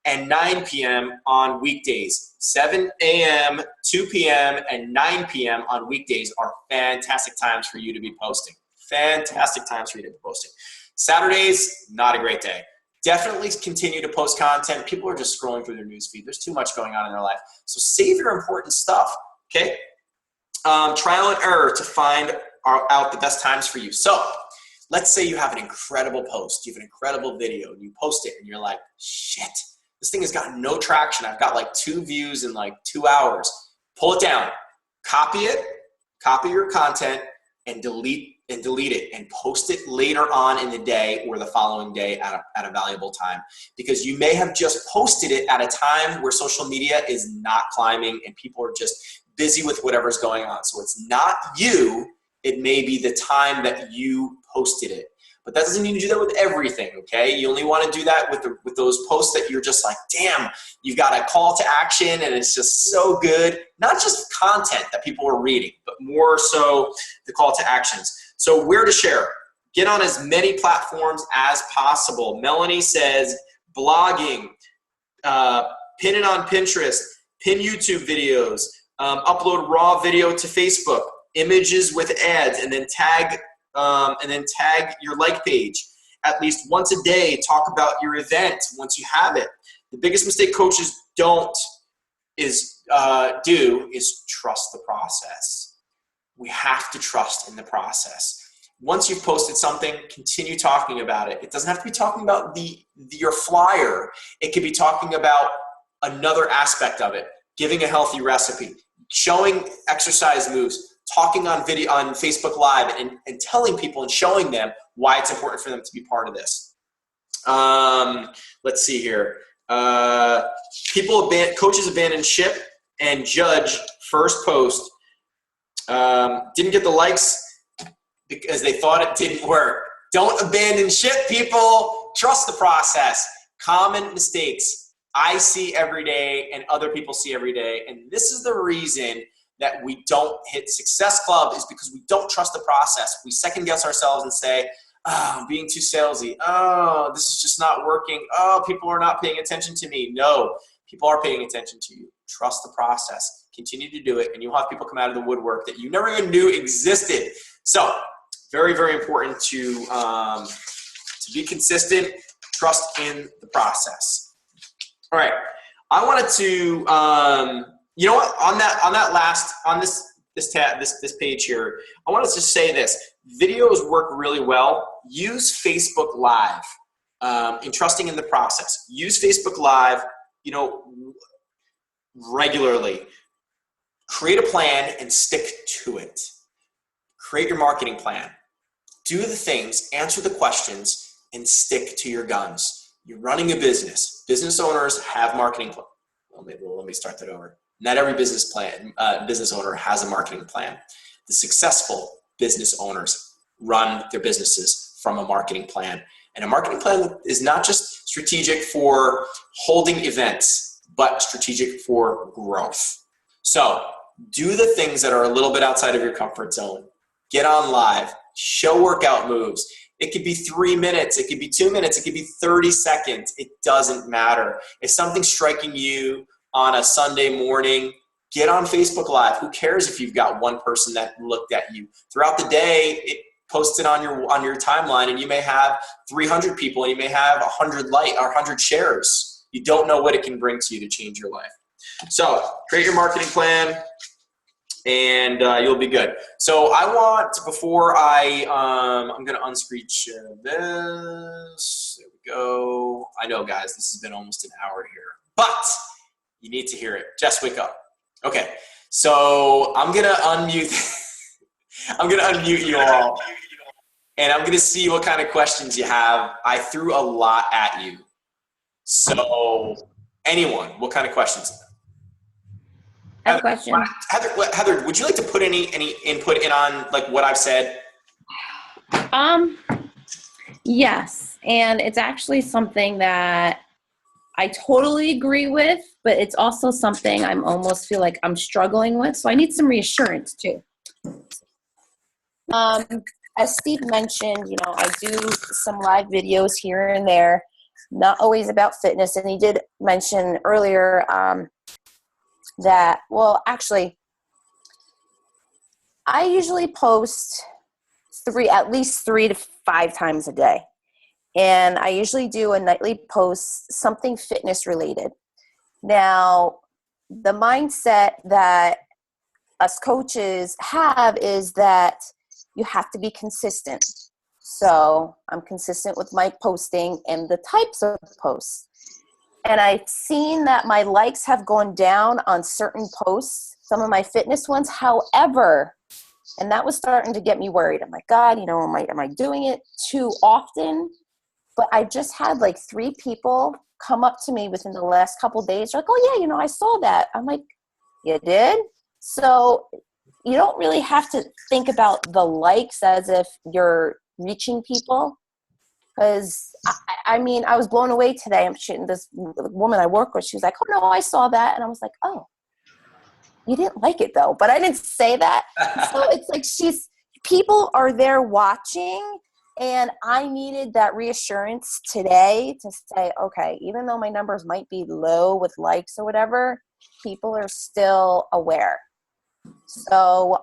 and 9 p.m. on weekdays. 7 a.m., 2 p.m., and 9 p.m. on weekdays are fantastic times for you to be posting. Fantastic times for you to be posting. Saturdays, not a great day. Definitely continue to post content. People are just scrolling through their newsfeed. There's too much going on in their life. So save your important stuff, okay? Trial and error to find out the best times for you. So let's say you have an incredible post. You have an incredible video. And you post it and you're like, shit, this thing has got no traction. I've got like 2 views in like 2 hours. Pull it down. Copy it. Copy your content and delete it and post it later on in the day or the following day at a valuable time, because you may have just posted it at a time where social media is not climbing and people are just busy with whatever's going on. So it's not you, it may be the time that you posted it. But that doesn't mean you do that with everything, okay? You only want to do that with those posts that you're just like, damn, you've got a call to action and it's just so good. Not just content that people are reading, but more so the call to actions. So where to share? Get on as many platforms as possible. Melanie says blogging, pin it on Pinterest, pin YouTube videos, upload raw video to Facebook, images with ads, and then tag your like page. at least once a day, talk about your event once you have it. The biggest mistake coaches do is trust the process. We have to trust in the process. Once you've posted something, continue talking about it. It doesn't have to be talking about your flyer. It could be talking about another aspect of it, giving a healthy recipe, showing exercise moves, talking on video on Facebook Live, and telling people and showing them why it's important for them to be part of this. Let's see here. Coaches abandon ship and judge first post. Didn't get the likes because they thought it didn't work. Don't abandon ship, people. Trust the process. Common mistakes I see every day and other people see every day. And this is the reason that we don't hit Success Club, is because we don't trust the process. We second guess ourselves and say, oh, I'm being too salesy. Oh, this is just not working. Oh, people are not paying attention to me. No, people are paying attention to you. Trust the process. Continue to do it, and you'll have people come out of the woodwork that you never even knew existed. So, very, very important to be consistent. Trust in the process. All right, I wanted to, you know what? On this page here, I wanted to say this: videos work really well. Use Facebook Live in trusting in the process. Use Facebook Live, regularly. Create a plan and stick to it. Create your marketing plan. Do the things, answer the questions, and stick to your guns. You're running a business. Business owners have marketing plans. Let me start that over. Not every business owner has a marketing plan. The successful business owners run their businesses from a marketing plan. And a marketing plan is not just strategic for holding events, but strategic for growth. So do the things that are a little bit outside of your comfort zone. Get on live. Show workout moves. It could be 3 minutes. It could be 2 minutes. It could be 30 seconds. It doesn't matter. If something's striking you on a Sunday morning, get on Facebook Live. Who cares if you've got one person that looked at you? Throughout the day, post it on your timeline, and you may have 300 people, and you may have 100 shares. You don't know what it can bring to you to change your life. So create your marketing plan, and you'll be good. So I want, before I'm going to unscreen share this. There we go. I know, guys, this has been almost an hour here, but you need to hear it. Just wake up. Okay, so I'm going to unmute. I'm going to unmute you all, and I'm going to see what kind of questions you have. I threw a lot at you. So anyone, what kind of questions? I have a question. Heather, would you like to put any input in on like what I've said? Yes, and it's actually something that I totally agree with, but it's also something I'm almost feel like I'm struggling with. So I need some reassurance too. As Steve mentioned, I do some live videos here and there, not always about fitness. And he did mention earlier that, well, actually, I usually post at least 3 to 5 times a day. And I usually do a nightly post, something fitness related. Now, the mindset that us coaches have is that you have to be consistent. So I'm consistent with my posting and the types of posts. And I've seen that my likes have gone down on certain posts, some of my fitness ones. However, and that was starting to get me worried. I'm like, God, am I doing it too often? But I just had like 3 people come up to me within the last couple of days. They're like, oh yeah, I saw that. I'm like, you did? So you don't really have to think about the likes as if you're reaching people. Because, I was blown away today. I'm shooting this woman I work with. She was like, oh, no, I saw that. And I was like, oh, you didn't like it, though. But I didn't say that. So it's like people are there watching. And I needed that reassurance today to say, okay, even though my numbers might be low with likes or whatever, people are still aware. So,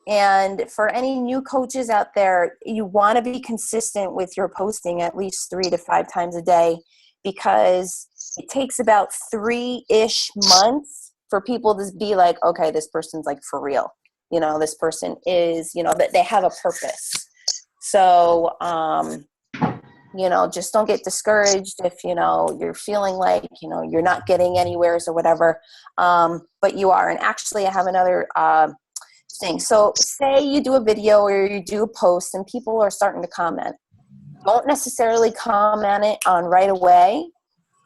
And for any new coaches out there, you want to be consistent with your posting at least 3 to 5 times a day, because it takes about 3-ish months for people to be like, okay, this person's like for real. You know, this person is, you know, that they have a purpose. So, you know, just don't get discouraged if, you know, you're feeling like, you know, you're not getting anywhere or whatever. But you are. And actually, I have another thing. So say you do a video or you do a post and people are starting to comment. Don't necessarily comment it on right away.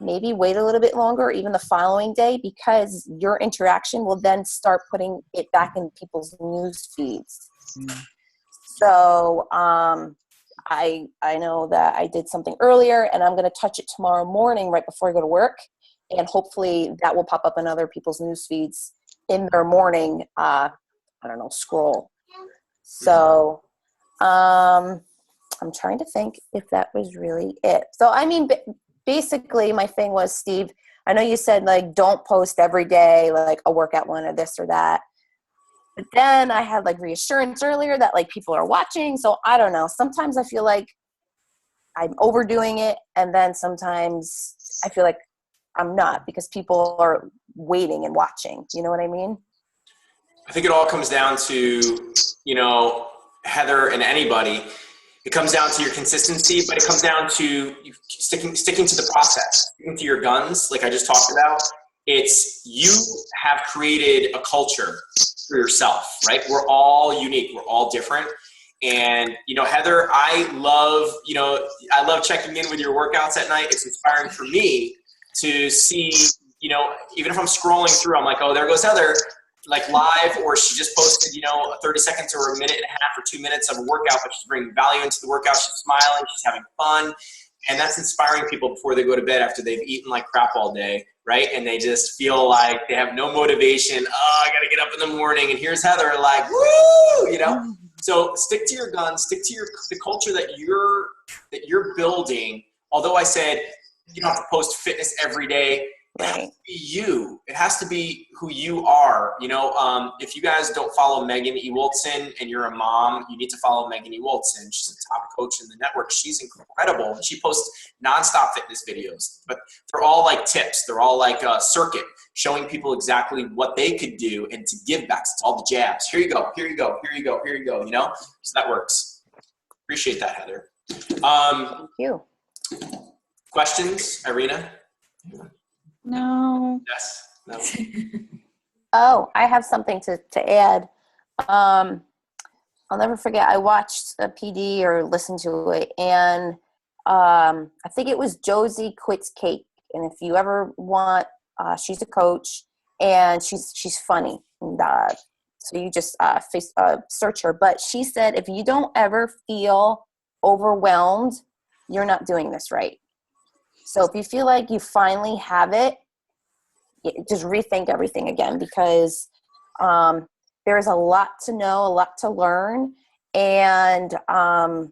Maybe wait a little bit longer, or even the following day, because your interaction will then start putting it back in people's news feeds. So I know that I did something earlier, and I'm going to touch it tomorrow morning right before I go to work, and hopefully that will pop up in other people's news feeds in their morning, I don't know, scroll. So I'm trying to think if that was really it. So, I mean, basically my thing was, Steve, I know you said, like, don't post every day, like a workout one or this or that. But then I had like reassurance earlier that like people are watching. So I don't know. Sometimes I feel like I'm overdoing it. And then sometimes I feel like I'm not, because people are waiting and watching. You know what I mean? I think it all comes down to, you know, Heather and anybody. It comes down to your consistency, but it comes down to you sticking to the process, sticking to your guns, like I just talked about. It's you have created a culture for yourself, right? We're all unique. We're all different. And, you know, Heather, I love checking in with your workouts at night. It's inspiring for me to see, you know, even if I'm scrolling through, I'm like, oh, there goes Heather, like live, or she just posted, you know, 30 seconds or a minute and a half or 2 minutes of a workout, but she's bringing value into the workout. She's smiling, she's having fun. And that's inspiring people before they go to bed after they've eaten like crap all day, right? And they just feel like they have no motivation. Oh, I got to get up in the morning. And here's Heather like, woo, you know? So stick to your guns, stick to the culture that you're building. Although I said you don't have to post fitness every day. It has to be you. It has to be who you are. You know, if you guys don't follow Megan Ewoltson and you're a mom, you need to follow Megan Ewoltson. She's a top coach in the network. She's incredible. She posts nonstop fitness videos, but they're all like tips. They're all like a circuit, showing people exactly what they could do and to give back. It's all the jabs. Here you go. Here you go. Here you go. Here you go. You know, so that works. Appreciate that, Heather. Thank you. Questions, Irina? No. Yes. No. Oh, I have something to add. I'll never forget, I watched a PD or listened to it, and I think it was Josie Quits Cake. And if you ever want, she's a coach, and she's funny. And, so you just search her. But she said, if you don't ever feel overwhelmed, you're not doing this right. So if you feel like you finally have it, just rethink everything again, because there's a lot to know, a lot to learn. And I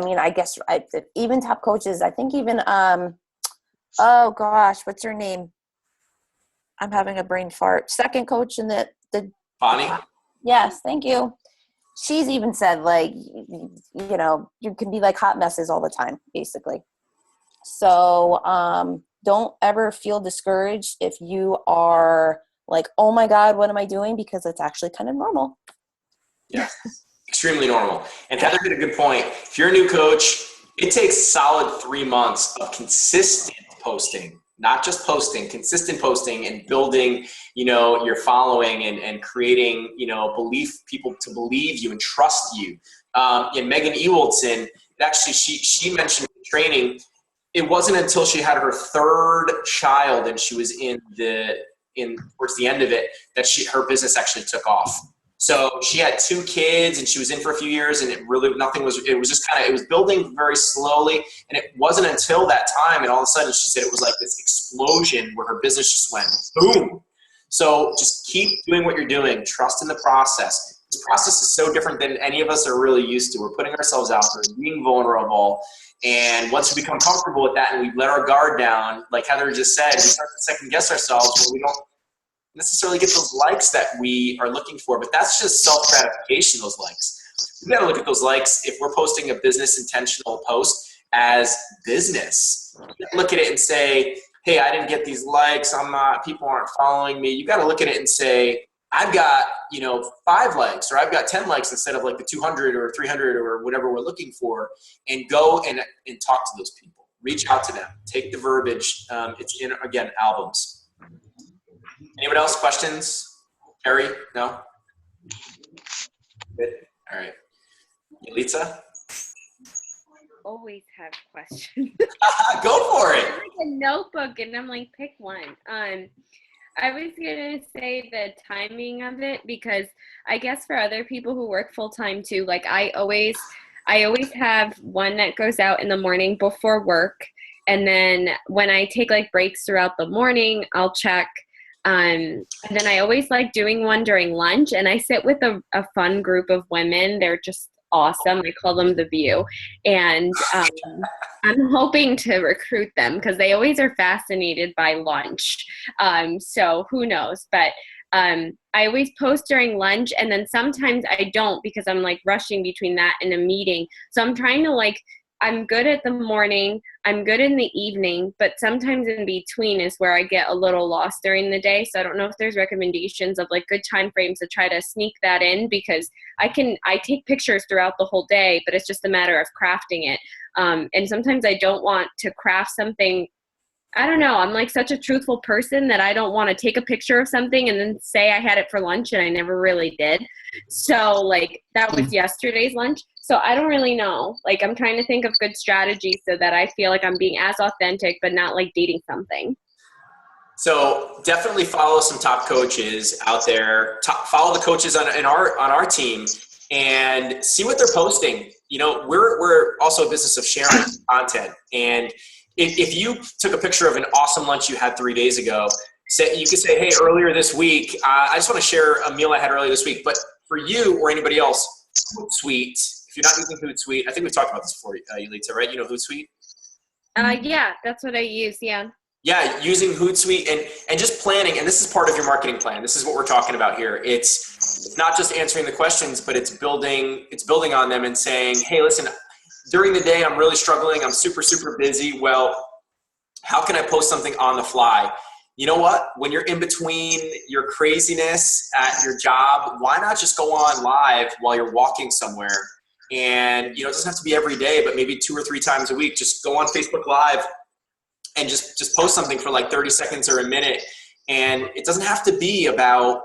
mean, I guess even top coaches, I think even, oh gosh, what's her name? I'm having a brain fart. Second coach in the Bonnie? Yes, thank you. She's even said, like, you know, you can be like hot messes all the time, basically. So don't ever feel discouraged if you are like, oh my God, what am I doing? Because it's actually kind of normal. Yeah, extremely normal. And Heather did a good point. If you're a new coach, it takes solid 3 months of consistent posting, not just posting, consistent posting and building, you know, your following and creating, you know, people to believe you and trust you. And Megan Ewoltson, actually, she mentioned in training, it wasn't until she had her third child and she was towards the end of it that her business actually took off. So she had 2 kids and she was in for a few years, and it was building very slowly. And it wasn't until that time, and all of a sudden she said it was like this explosion where her business just went boom. So just keep doing what you're doing. Trust in the process. This process is so different than any of us are really used to. We're putting ourselves out there, being vulnerable. And once we become comfortable with that and we let our guard down, like Heather just said, we start to second guess ourselves when we don't necessarily get those likes that we are looking for, but that's just self-gratification, those likes. We got to look at those likes if we're posting a business intentional post as business. You gotta look at it and say, hey, I didn't get these likes. People aren't following me. You got to look at it and say, I've got, 5 likes, or I've got 10 likes instead of like the 200 or 300 or whatever we're looking for, and go and talk to those people. Reach out to them. Take the verbiage. It's in, again, albums. Anyone else? Questions? Harry? No? Good. All right. Yalitza? Always have questions. Go for it. I have like a notebook and I'm like, pick one. I was gonna say the timing of it, because I guess for other people who work full time too, like I always have one that goes out in the morning before work, and then when I take like breaks throughout the morning, I'll check. And then I always like doing one during lunch, and I sit with a fun group of women. They're just awesome. I call them The View. And I'm hoping to recruit them because they always are fascinated by lunch. So who knows? But I always post during lunch, and then sometimes I don't because I'm like rushing between that and a meeting. So I'm trying to I'm good at the morning, I'm good in the evening, but sometimes in between is where I get a little lost during the day. So I don't know if there's recommendations of like good time frames to try to sneak that in, because I take pictures throughout the whole day, but it's just a matter of crafting it. And sometimes I don't want to craft something. I don't know. I'm like such a truthful person that I don't want to take a picture of something and then say I had it for lunch and I never really did. So like that was yesterday's lunch. So I don't really know. Like I'm trying to think of good strategies so that I feel like I'm being as authentic, but not like dating something. So definitely follow some top coaches out there. Follow the coaches on our team and see what they're posting. We're also a business of sharing content, and if you took a picture of an awesome lunch you had 3 days ago, you could say, hey, earlier this week, I just want to share a meal I had earlier this week. But for you or anybody else, Hootsuite, if you're not using Hootsuite, I think we've talked about this before, Yalitza, right? You know Hootsuite? Yeah, that's what I use, yeah. Yeah, using Hootsuite and just planning, and this is part of your marketing plan. This is what we're talking about here. It's not just answering the questions, but it's building on them and saying, hey, listen, during the day, I'm really struggling. I'm super, super busy. Well, how can I post something on the fly? You know what? When you're in between your craziness at your job, why not just go on live while you're walking somewhere? And, it doesn't have to be every day, but maybe 2 or 3 times a week. Just go on Facebook Live and just post something for like 30 seconds or a minute. And it doesn't have to be about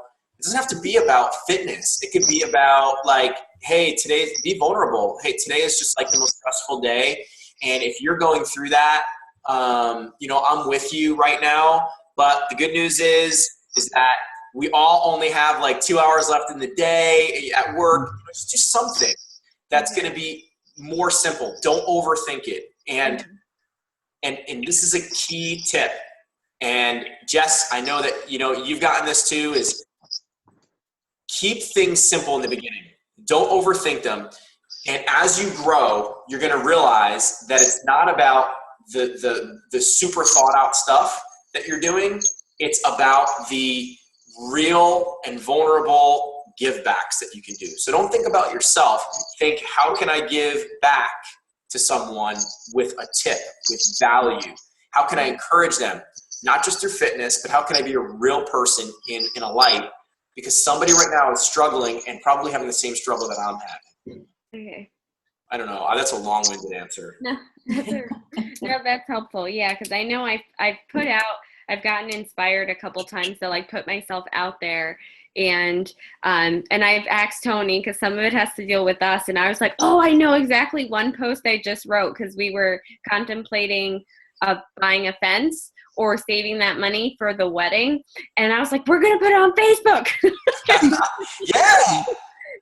fitness. It could be about like, hey, be vulnerable. Hey, today is just like the most stressful day. And if you're going through that, I'm with you right now. But the good news is that we all only have like 2 hours left in the day at work. Just do something that's going to be more simple. Don't overthink it. And this is a key tip. And Jess, I know that, you've gotten this too, is keep things simple in the beginning. Don't overthink them. And as you grow, you're going to realize that it's not about the super thought out stuff that you're doing. It's about the real and vulnerable give backs that you can do. So don't think about yourself. Think, how can I give back to someone with a tip, with value? How can I encourage them? Not just through fitness, but how can I be a real person in a light? Because somebody right now is struggling and probably having the same struggle that I'm having. Okay. I don't know. That's a long-winded answer. No, that's helpful. Yeah, because I know I've gotten inspired a couple times to like put myself out there, and I've asked Tony because some of it has to deal with us, and I was like, oh, I know exactly one post I just wrote because we were contemplating buying a fence or saving that money for the wedding, and I was like, we're gonna put it on Facebook. Yeah.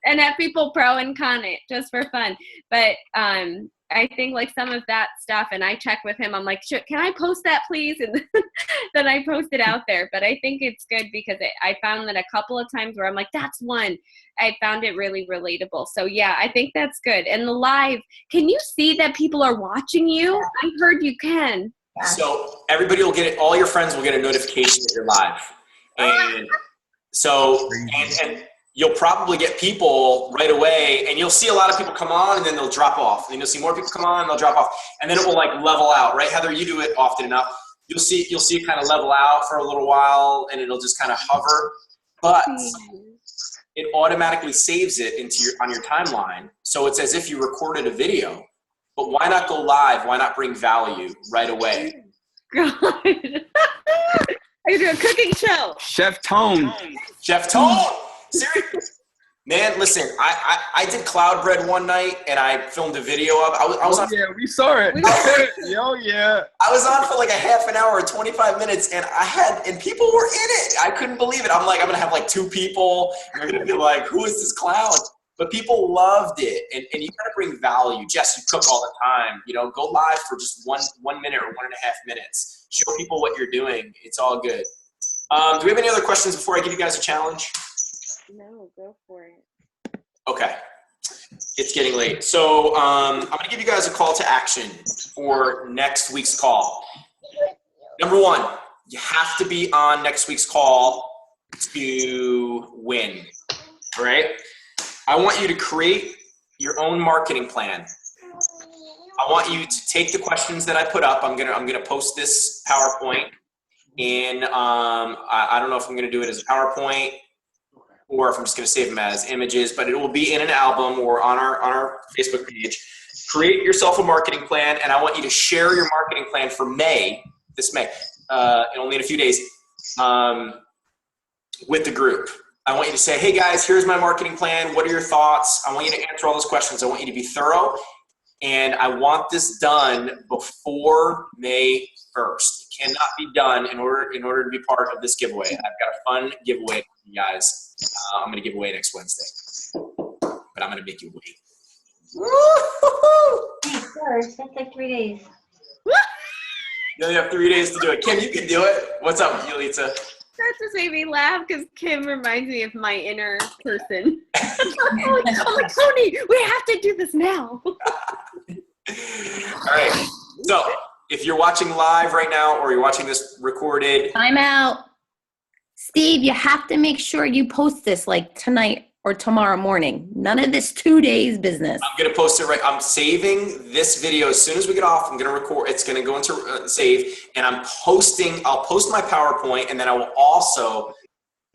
And have people pro and con it just for fun. But I think like some of that stuff, and I check with him, I'm like, can I post that please? And then I post it out there. But I think it's good because I found that a couple of times where I'm like, that's one, I found it really relatable. So yeah, I think that's good. And the live, can you see that people are watching you? I heard you can. So everybody will get it. All your friends will get a notification that you're live. And so, and you'll probably get people right away, and you'll see a lot of people come on and then they'll drop off. And then you'll see more people come on and they'll drop off. And then it will like level out, right? Heather, you do it often enough. You'll see it kind of level out for a little while, and it'll just kind of hover. But it automatically saves it on your timeline. So it's as if you recorded a video. But why not go live? Why not bring value right away? God. I could do a cooking show. Chef Tone. Chef Tone. Seriously. Man, listen, I did cloud bread one night, and I filmed a video of it. I was on. Yeah, we saw it. Yo, yeah. I was on for like a half an hour or 25 minutes, and people were in it. I couldn't believe it. I'm like, I'm going to have like 2 people, and they're going to be like, who is this clown? But people loved it, and you got to bring value. Jess, you cook all the time. You know, go live for just one minute or 1.5 minutes. Show people what you're doing. It's all good. Do we have any other questions before I give you guys a challenge? No, go for it. Okay. It's getting late. So I'm going to give you guys a call to action for next week's call. Number 1, you have to be on next week's call to win. All right? I want you to create your own marketing plan. I want you to take the questions that I put up. I'm gonna post this PowerPoint, and I don't know if I'm gonna do it as a PowerPoint or if I'm just gonna save them as images, but it will be in an album or on our Facebook page. Create yourself a marketing plan, and I want you to share your marketing plan for this May, only in a few days, with the group. I want you to say, hey guys, here's my marketing plan. What are your thoughts? I want you to answer all those questions. I want you to be thorough, and I want this done before May 1st. It cannot be done in order to be part of this giveaway. I've got a fun giveaway for you guys. I'm going to give away next Wednesday, but I'm going to make you wait. First, that's like 3 days. You only have 3 days to do it. Kim, you can do it. What's up with you, Lisa? That just made me laugh because Kim reminds me of my inner person. I'm like, Tony, we have to do this now. All right. So if you're watching live right now or you're watching this recorded. Time out. Steve, you have to make sure you post this like tonight or tomorrow morning. None of this 2 days business. I'm going to post it right. I'm saving this video as soon as we get off. I'm going to record. It's going to go into save, and I'll post my PowerPoint, and then I will also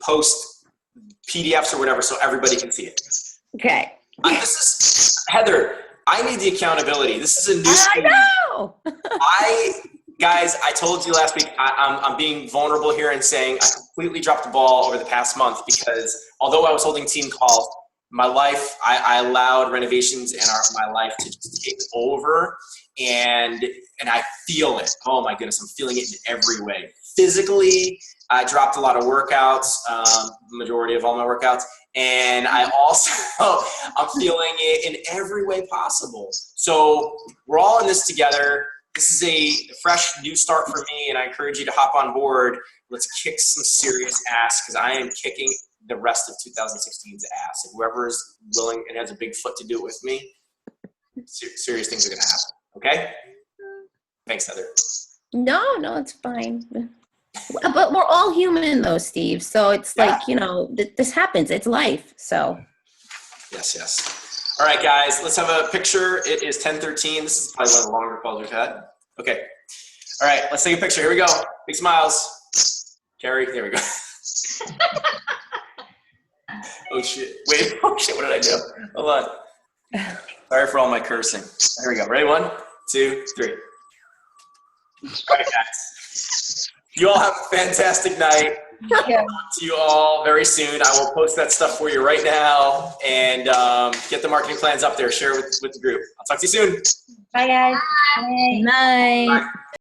post PDFs or whatever so everybody can see it. Okay. Heather, I need the accountability. This is a new I know. Guys, I told you last week, I'm being vulnerable here and saying I completely dropped the ball over the past month because although I was holding team calls, my life, I allowed renovations and my life to just take over, and I feel it. Oh my goodness, I'm feeling it in every way. Physically, I dropped a lot of workouts, majority of all my workouts, and I'm feeling it in every way possible. So we're all in this together. This is a fresh new start for me, and I encourage you to hop on board. Let's kick some serious ass because I am kicking the rest of 2016's ass. And whoever is willing and has a big foot to do it with me, serious things are going to happen. Okay? Thanks, Heather. No, it's fine. But we're all human though, Steve. So it's like, this happens. It's life. So. Yes. All right, guys, let's have a picture. It is 10:13. This is probably one of the longer calls we've had. Okay. All right, let's take a picture. Here we go. Big smiles. Carrie, there we go. Oh, shit. Wait. Oh, shit. What did I do? Hold on. Sorry for all my cursing. Here we go. Ready? 1, 2, 3. All right, guys. You all have a fantastic night. Yeah. I'll talk to you all very soon. I will post that stuff for you right now and get the marketing plans up there. Share it with the group. I'll talk to you soon. Bye, guys. Bye. Night. Bye.